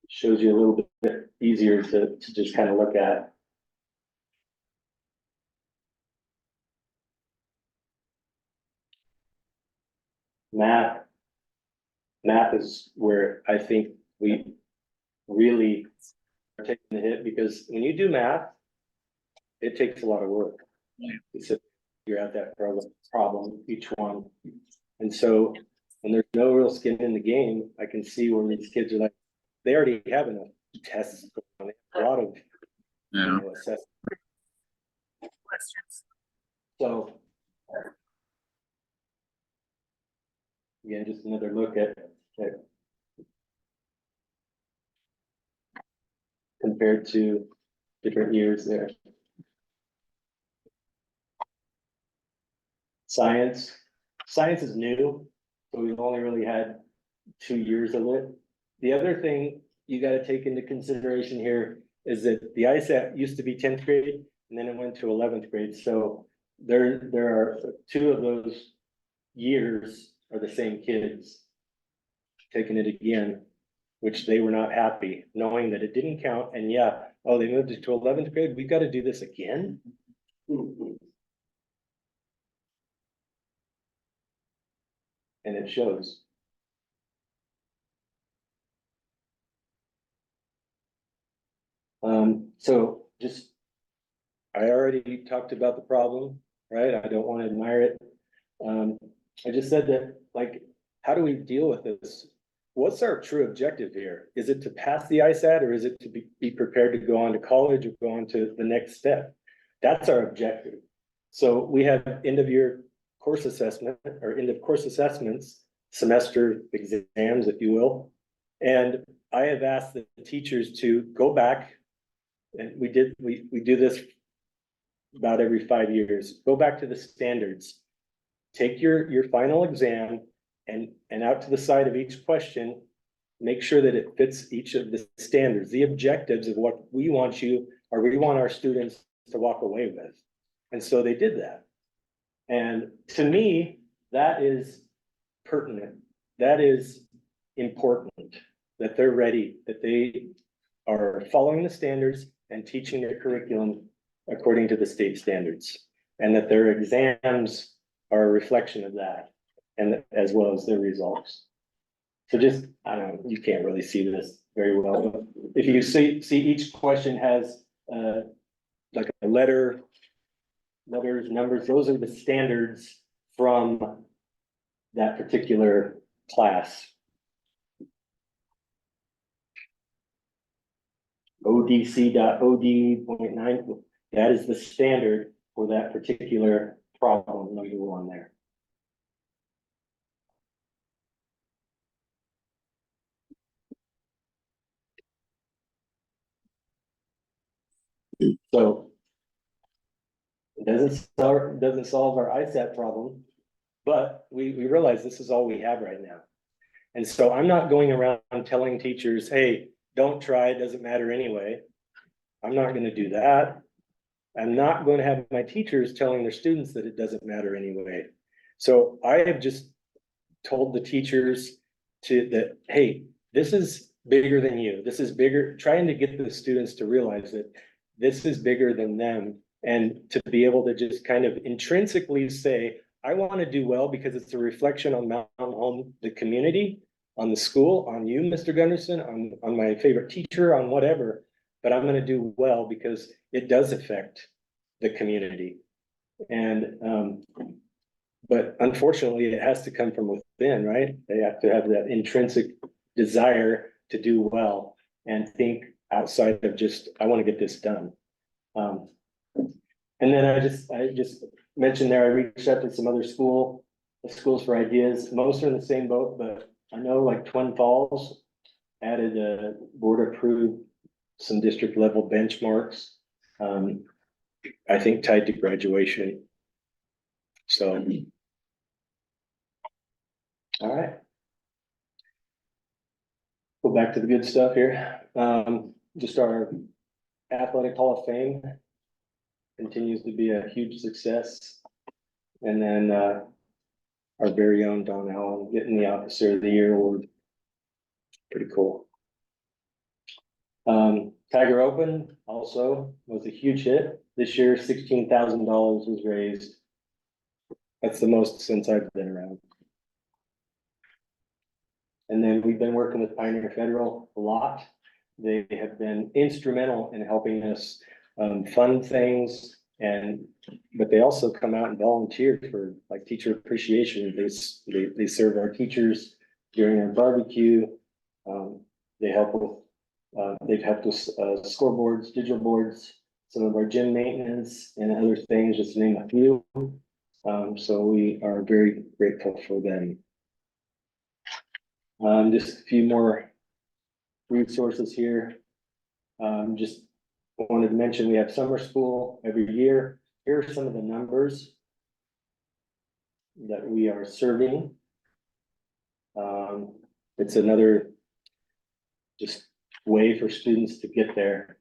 Shows you a little bit easier to just kind of look at. Math is where I think we really are taking the hit, because when you do math, it takes a lot of work. It's a figure out that problem, each one. And so when there's no real skin in the game, I can see where these kids are like, they already have enough tests going on, a lot of assessment. Questions? So again, just another look at compared to different years there. Science is new, so we've only really had 2 years of it. The other thing you got to take into consideration here is that the ISAT used to be 10th grade and then it went to 11th grade. So there are 2 of those years are the same kids taking it again, which they were not happy, knowing that it didn't count. And yeah, oh, they moved it to 11th grade. We've got to do this again. And it shows. So just, I already talked about the problem, right? I don't want to admire it. I just said that, like, how do we deal with this? What's our true objective here? Is it to pass the ISAT, or is it to be prepared to go on to college or go on to the next step? That's our objective. So we have end of year course assessment, or end of course assessments, semester exams, if you will. And I have asked the teachers to go back, and we do this about every 5 years. Go back to the standards, take your final exam, and out to the side of each question, make sure that it fits each of the standards, the objectives of what we want you, or we want our students to walk away with. And so they did that. And to me, that is pertinent. That is important, that they're ready, that they are following the standards and teaching their curriculum according to the state standards, and that their exams are a reflection of that, and as well as their results. So just, I don't know, you can't really see this very well, but if you see each question has like a letter letters, numbers, those are the standards from that particular class. ODC.OD.9, that is the standard for that particular problem number one there. So it doesn't solve our ISAT problem, but we realize this is all we have right now. And so I'm not going around telling teachers, hey, don't try, it doesn't matter anyway. I'm not gonna do that. I'm not going to have my teachers telling their students that it doesn't matter anyway. So I have just told the teachers that, hey, this is bigger than you. This is bigger, trying to get the students to realize that this is bigger than them, and to be able to just kind of intrinsically say, I want to do well because it's a reflection on Mount Home, the community, on the school, on you, Mr. Gunderson, on my favorite teacher, on whatever. But I'm going to do well because it does affect the community. And, but unfortunately, it has to come from within, right? They have to have that intrinsic desire to do well and think outside of just, I want to get this done. And then I just mentioned there, I reached out to some other schools for ideas. Most are in the same boat, but I know like Twin Falls added a board approved some district level benchmarks. I think tied to graduation. So. All right. Go back to the good stuff here. Just our Athletic Hall of Fame continues to be a huge success. And then our very own Don Allen getting the Officer of the Year award. Pretty cool. Tiger Open also was a huge hit. This year, $16,000 was raised. That's the most since I've been around. And then we've been working with Pioneer Federal a lot. They have been instrumental in helping us fund things, but they also come out and volunteer for like teacher appreciation. They serve our teachers during our barbecue. They help with, they've helped us scoreboards, digital boards, some of our gym maintenance and other things, just to name a few. So we are very grateful for them. Just a few more resources here. Just wanted to mention we have summer school every year. Here are some of the numbers that we are serving. It's another just way for students to get there.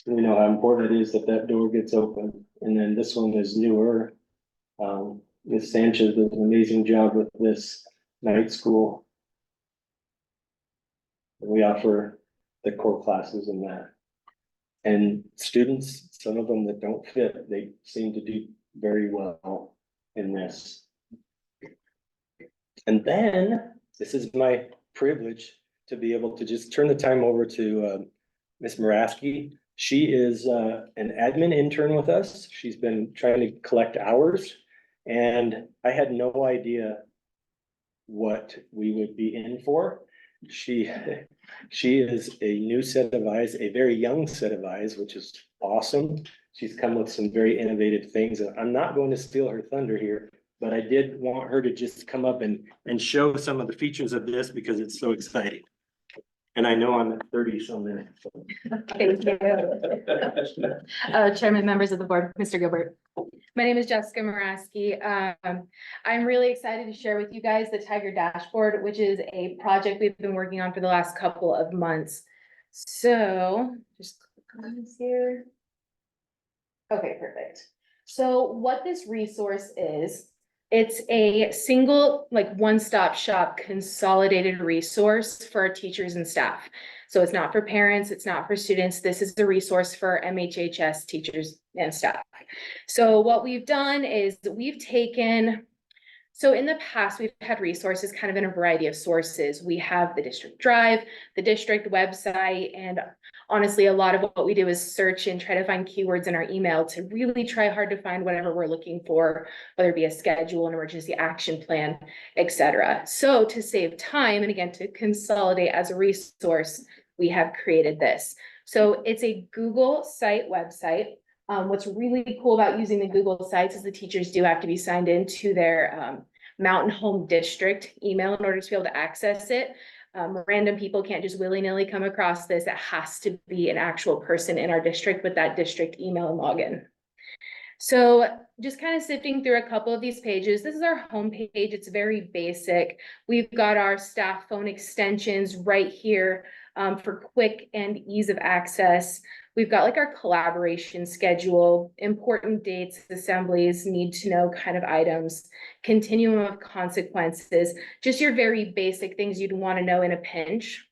We know how important it is that that door gets open. And then this one is newer. Ms. Sanchez does an amazing job with this night school. We offer the core classes in that. And students, some of them that don't fit, they seem to do very well in this. And then, this is my privilege to be able to just turn the time over to Ms. Moraski. She is an admin intern with us. She's been trying to collect hours, and I had no idea what we would be in for. She is a new set of eyes, a very young set of eyes, which is awesome. She's come with some very innovative things, and I'm not going to steal her thunder here, but I did want her to just come up and show some of the features of this because it's so exciting. And I know I'm at 30 some minutes. Thank you. Chairman, members of the board, Mr. Gilbert. My name is Jessica Moraski. I'm really excited to share with you guys the Tiger Dashboard, which is a project we've been working on for the last couple of months. So just click on this here. Okay, perfect. So what this resource is, it's a single, like one-stop shop consolidated resource for our teachers and staff. So it's not for parents, it's not for students. This is the resource for MHHS teachers and staff. So what we've done is we've taken So in the past, we've had resources kind of in a variety of sources. We have the district drive, the district website, and honestly, a lot of what we do is search and try to find keywords in our email to really try hard to find whatever we're looking for, whether it be a schedule, an emergency action plan, etc. So to save time, and again, to consolidate as a resource, we have created this. So it's a Google site website. What's really cool about using the Google Sites is the teachers do have to be signed into their Mountain Home District email in order to be able to access it. Random people can't just willy-nilly come across this. It has to be an actual person in our district with that district email and login. So just kind of sifting through a couple of these pages. This is our homepage. It's very basic. We've got our staff phone extensions right here for quick and ease of access. We've got like our collaboration schedule, important dates, assemblies, need to know kind of items, continuum of consequences, just your very basic things you'd want to know in a pinch.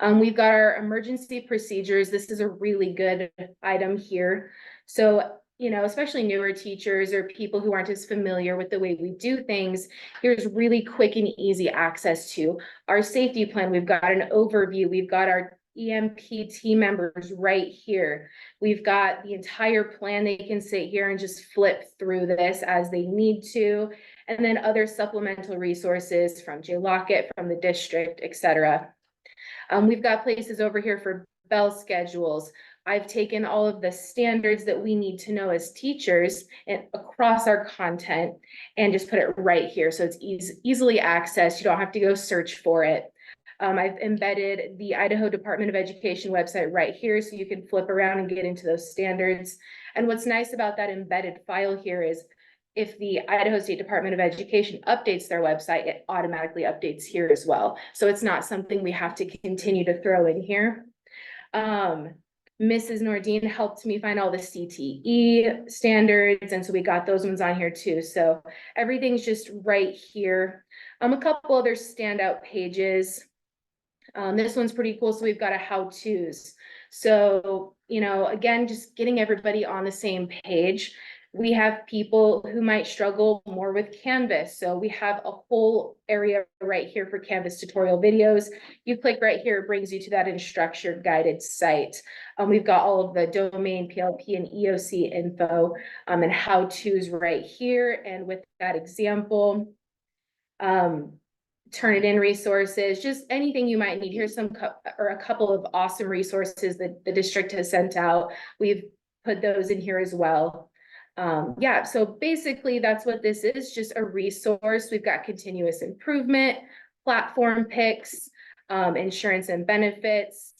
We've got our emergency procedures. This is a really good item here. So, you know, especially newer teachers or people who aren't as familiar with the way we do things, here's really quick and easy access to our safety plan. We've got an overview. We've got our EMP team members right here. We've got the entire plan. They can sit here and just flip through this as they need to. And then other supplemental resources from Jay Lockett, from the district, etc. We've got places over here for bell schedules. I've taken all of the standards that we need to know as teachers and across our content and just put it right here. So it's easily accessed. You don't have to go search for it. I've embedded the Idaho Department of Education website right here, so you can flip around and get into those standards. And what's nice about that embedded file here is if the Idaho State Department of Education updates their website, it automatically updates here as well. So it's not something we have to continue to throw in here. Mrs. Nordine helped me find all the CTE standards, and so we got those ones on here too. So everything's just right here. A couple other standout pages. This one's pretty cool. So we've got a how-tos. So, you know, again, just getting everybody on the same page. We have people who might struggle more with Canvas. So we have a whole area right here for Canvas tutorial videos. You click right here, it brings you to that instructor guided site. We've got all of the domain, PLP, and EOC info and how-tos right here. And with that example, Turnitin resources, just anything you might need. Here's some or a couple of awesome resources that the district has sent out. We've put those in here as well. Yeah, so basically that's what this is, just a resource. We've got continuous improvement, platform picks, insurance and benefits,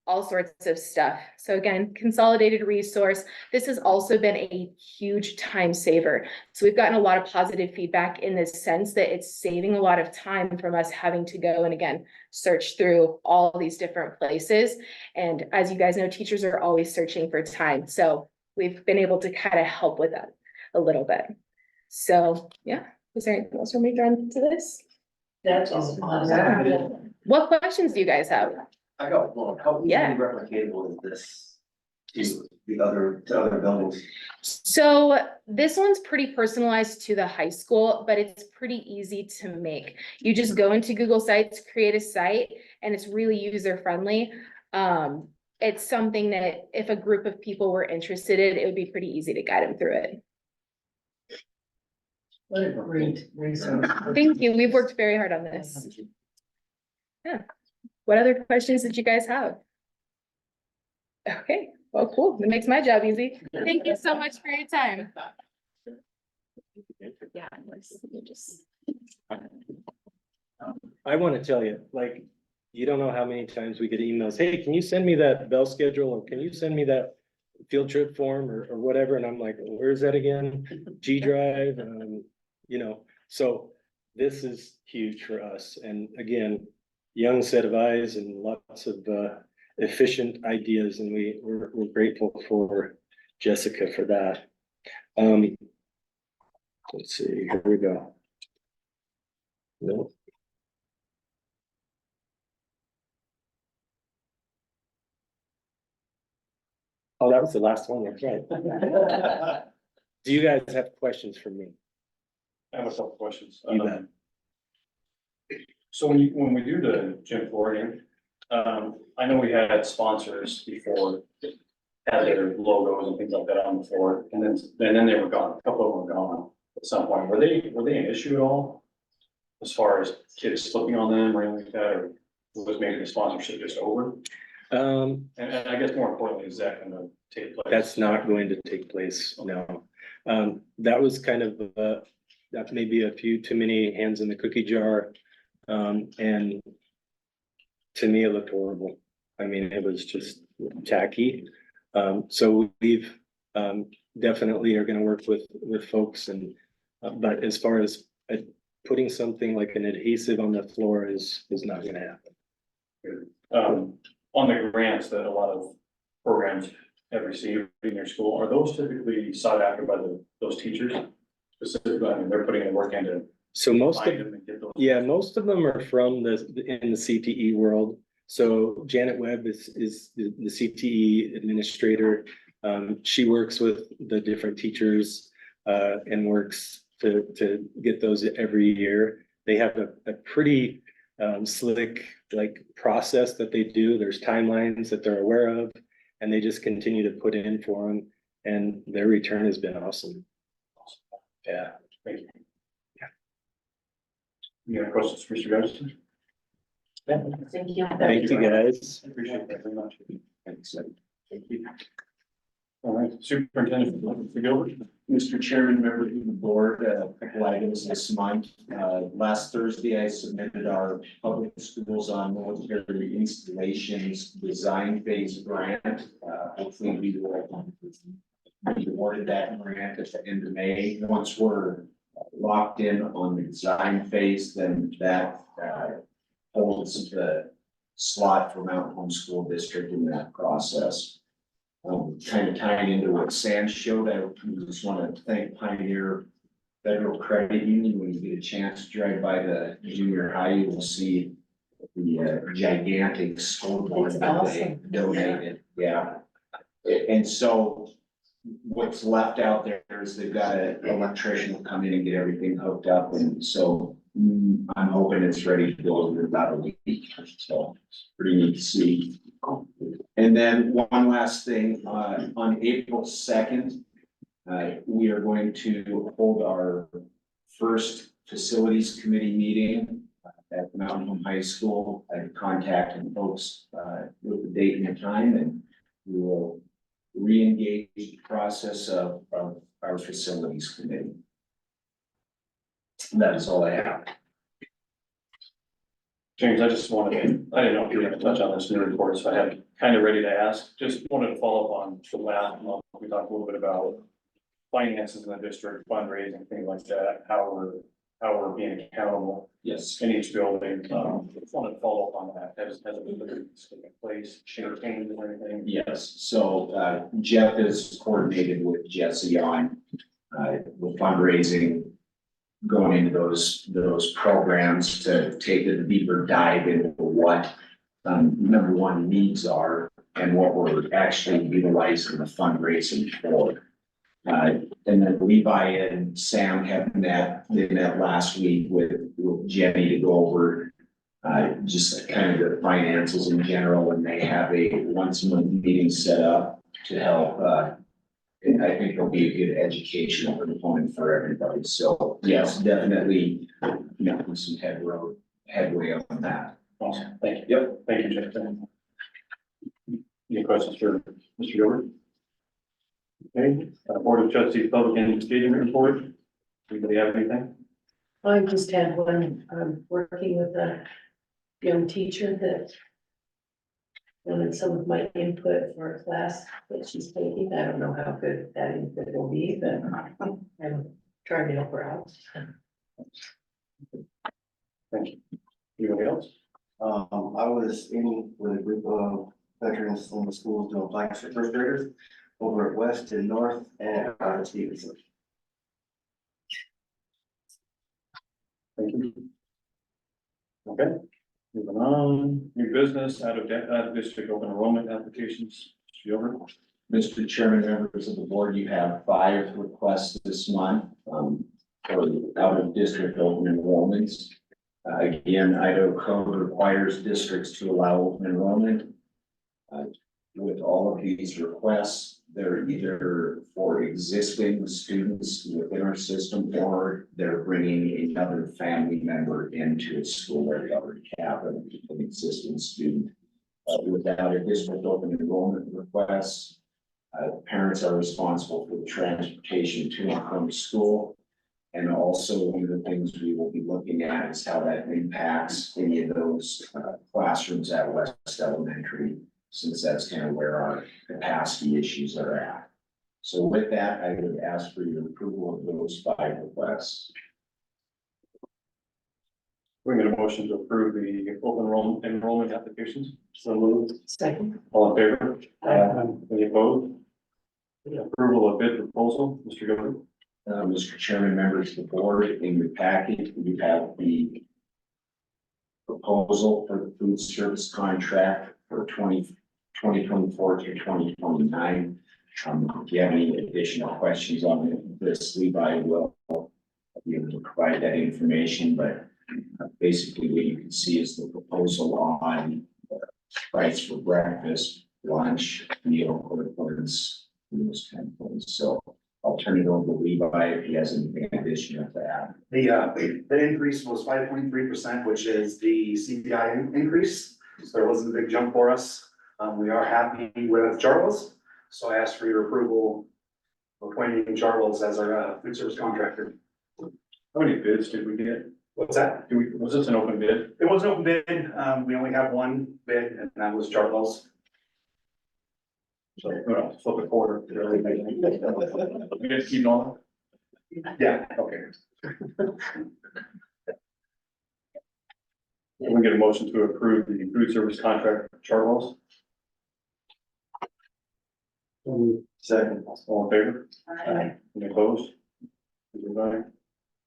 all sorts of stuff. So again, consolidated resource. This has also been a huge time saver. So we've gotten a lot of positive feedback in this sense that it's saving a lot of time from us having to go and again, search through all these different places. And as you guys know, teachers are always searching for time. So we've been able to kind of help with that a little bit. So yeah, is there anything else for me drawn to this? That's awesome. What questions do you guys have? I got one. How Yeah. easily replicatable is this to the other buildings? So this one's pretty personalized to the high school, but it's pretty easy to make. You just go into Google Sites, create a site, and it's really user friendly. It's something that if a group of people were interested in, it would be pretty easy to guide them through it. What a great resource. Thank you. We've worked very hard on this. Yeah. What other questions did you guys have? Okay, well, cool. That makes my job easy. Thank you so much for your time. Yeah, you just. I want to tell you, like, you don't know how many times we get emails, hey, can you send me that bell schedule, or can you send me that field trip form or whatever, and I'm like, where's that again? G Drive, you know, so this is huge for us, and again, young set of eyes and lots of efficient ideas, and we're grateful for Jessica for that. Let's see, here we go. No. Oh, that was the last one, that's right. Do you guys have questions for me? I have a couple questions. You bet. So when we do the gym flooring, I know we had sponsors before. Had their logos and things like that on the floor, and then they were gone, a couple of them were gone at some point. Were they an issue at all? As far as kids slipping on them or anything like that, or was maybe the sponsorship just over? And I guess more importantly, is that gonna take place? That's not going to take place, no. That was kind of, that may be a few too many hands in the cookie jar. And to me, it looked horrible. I mean, it was just tacky. So we've, definitely are gonna work with folks and, but as far as putting something like an adhesive on the floor is not gonna happen. On the grants that a lot of programs have received in your school, are those typically sought after by those teachers? Specifically, I mean, they're putting the work into So most of, find them and get those. yeah, most of them are from in the CTE world. So Janet Webb is the CTE administrator. She works with the different teachers, and works to get those every year. They have a pretty, slick, like, process that they do. There's timelines that they're aware of, and they just continue to put in for them, and their return has been awesome. Yeah. Thank you. You have questions for Mr. Johnson? Thank you. Thank you, guys. I appreciate that very much. Thanks. Thank you. All right, Superintendent Gilbert. Mr. Chairman, members of the board, a couple items this month. Last Thursday, I submitted our public schools on military installations design phase grant. Hopefully we will be awarded that grant at the end of May. Once we're locked in on the design phase, then that holds the slot for Mountain Home School District in that process. Kind of tying into what Sam showed, I just want to thank Pioneer Federal Credit Union. When you get a chance to drive by the junior high, you will see the gigantic scoreboard That's that they awesome. donated. Yeah. And so what's left out there is they've got an electrician come in and get everything hooked up. And so I'm hoping it's ready to go in about a week. So pretty neat to see. And then one last thing, on April 2nd, we are going to hold our first facilities committee meeting at Mountain Home High School. I've contacted folks with the date and the time, and we will re-engage the process of our facilities committee. That is all I have. James, I just wanted, I didn't know if you were gonna touch on this new report, so I had kind of ready to ask, just wanted to follow up on the last month. We talked a little bit about finances in the district, fundraising, things like that, how we're being accountable Yes. in each building. Just wanted to follow up on that, has it been taking place, changes or anything? Yes, so Jeff is coordinated with Jesse on with fundraising. Going into those programs to take a deeper dive into what number one needs are and what we're actually utilizing the fundraising for. And then Levi and Sam have they met last week with Jenny to go over just kind of the finances in general, and they have a once a month meeting set up to help and I think it'll be a good educational component for everybody. So yes, definitely making some headway on that. Awesome, thank you. Yep. Thank you, Jeff. Any questions for Mr. Gilbert? Okay, Board of Trustees Public Engagement Report. Anybody have anything? I just had one, working with a young teacher that wanted some of my input for a class that she's taking. I don't know how good that input will be, but I'm trying to help her out. Thank you. Anybody else? I was in with a group of veterans in the schools doing blanks for first graders over at West and North and out of Stevenson. Thank you. Okay, moving on, new business, out of district open enrollment applications, Mr. Gilbert. Mr. Chairman, members of the board, you have 5 requests this month. for out of district open enrollments. Again, Idaho code requires districts to allow open enrollment. With all of these requests, they're either for existing students within our system, or they're bringing another family member into a school where they already have an existing student. Without a district open enrollment request, parents are responsible for the transportation to and from school. And also, one of the things we will be looking at is how that impacts any of those classrooms at West Elementary, since that's kind of where our capacity issues are at. So with that, I would ask for your approval of those 5 requests. We get a motion to approve the open enrollment applications. So moved. Second. All in favor? Any opposed? Approval of bid proposal, Mr. Gilbert. Mr. Chairman, members of the board, in your packet, you have the proposal for the food service contract for 2024 to 2029. If you have any additional questions on this, Levi will be able to provide that information, but basically what you can see is the proposal on price for breakfast, lunch, meal, orders, those kind of things. So I'll turn it over to Levi if he has anything additional to add. The increase was 5.3%, which is the CPI increase. So there wasn't a big jump for us. We are happy with Charles. So I asked for your approval of appointing Charles as our food service contractor. How many bids did we get? What's that? Was this an open bid? It was an open bid. We only had one bid, and that was Charles. So, well, flip a quarter. We just keep on? Yeah. Okay. We get a motion to approve the food service contract for Chartwell's. Second. All in favor? Any opposed?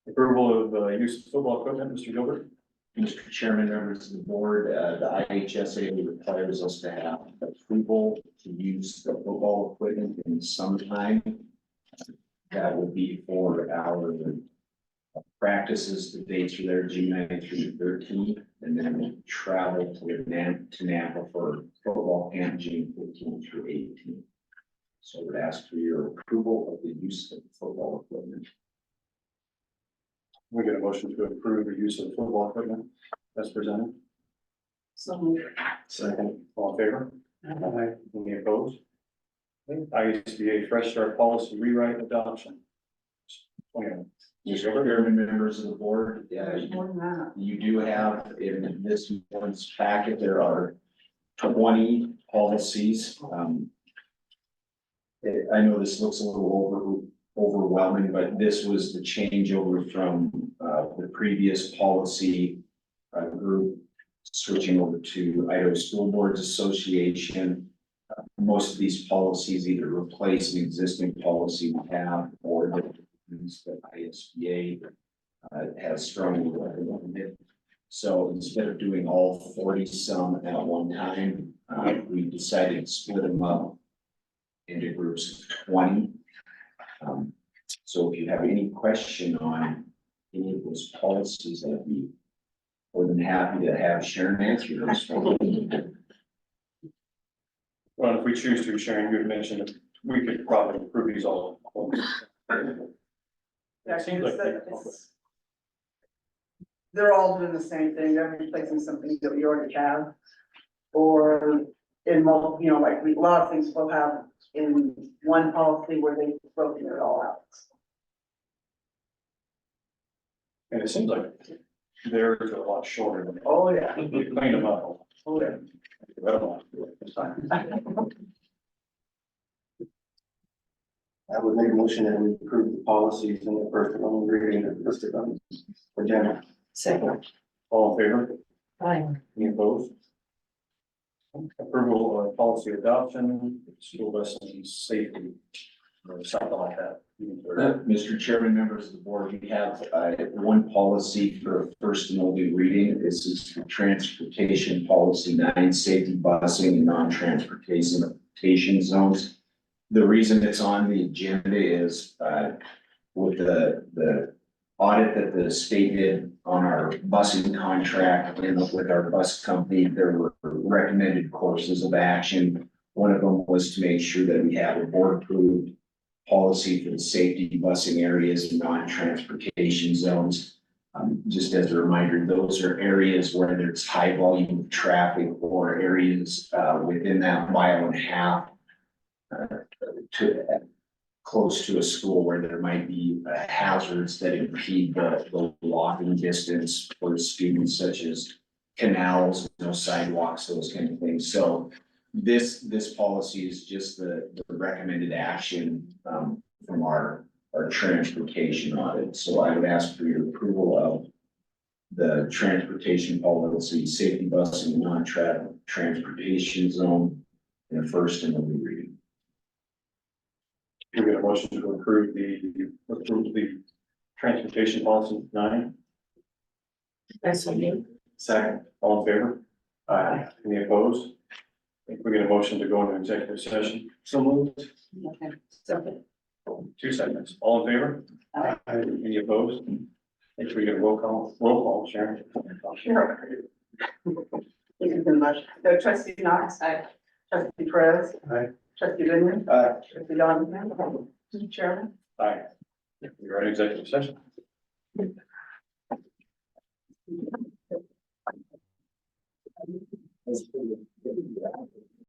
Approval of use of football equipment, Mr. Gilbert. Mr. Chairman, members of the board, the IHSA requires us to have approval to use the football equipment in summertime. That would be for our practices, the dates are there, June 9th through 13th, and then we travel to Napa for football camp, June 15th through 18th. So I would ask for your approval of the use of football equipment. We get a motion to approve the use of football equipment as presented. So. Second. All in favor? Any opposed? ISBA Fresh Start Policy Rewrite Adoption. Mr. Mr. Gilbert. Chairman, members of the board, There's more than that. you do have in this board's packet, there are 20 policies. I know this looks a little overwhelming, but this was the changeover from the previous policy group switching over to Idaho School Boards Association. Most of these policies either replace an existing policy we have, or that ISBA has strongly recommended. So instead of doing all 40 some at one time, we decided to split them up into groups of 20. So if you have any question on any of those policies, I'd be more than happy to have Sharon answer those. Well, if we choose to, Sharon, you had mentioned that we could probably approve these all. Yeah, Seems like- they're all doing the same thing, they're replacing something that we already have. Or in multiple, you know, like a lot of things we'll have in one policy where they've broken it all out. And it seems like theirs are a lot shorter than. Oh, yeah, You clean them up. oh, yeah. I don't know. It's fine. I would make a motion that we approve the policies in the first one reading of listed on the agenda. Second. All in favor? Aye. Any opposed? Approval of policy adoption, school bus and safety, or something like that. Mr. Chairman, members of the board, we have one policy for first and only reading. This is for transportation policy 9, safety busing and non-transportation zones. The reason it's on the agenda is with the audit that the state did on our busing contract and with our bus company, there were recommended courses of action. One of them was to make sure that we have a board-approved policy for the safety busing areas and non-transportation zones. Just as a reminder, those are areas where there's high volume of traffic or areas within that mile and a half to close to a school where there might be hazards that impede the walking distance for students, such as canals, sidewalks, those kind of things. So this policy is just the recommended action from our transportation audit. So I would ask for your approval of the transportation policy, safety busing, non-travel transportation zone in the first and only reading. We get a motion to approve the transportation policy 9. That's what you. Second, all in favor? Aye. Any opposed? I think we get a motion to go into executive session. So moved. Okay, so. 2 seconds. All in favor? Aye. Any opposed? I think we get a roll call, Sharon. Sure. Thank you very much. So trustee Knox. Aye. Trustee Perez. Aye. Trustee Vinnie. Aye. Trustee Donahue. Mr. Chairman. Aye. We're in executive session. That's pretty good.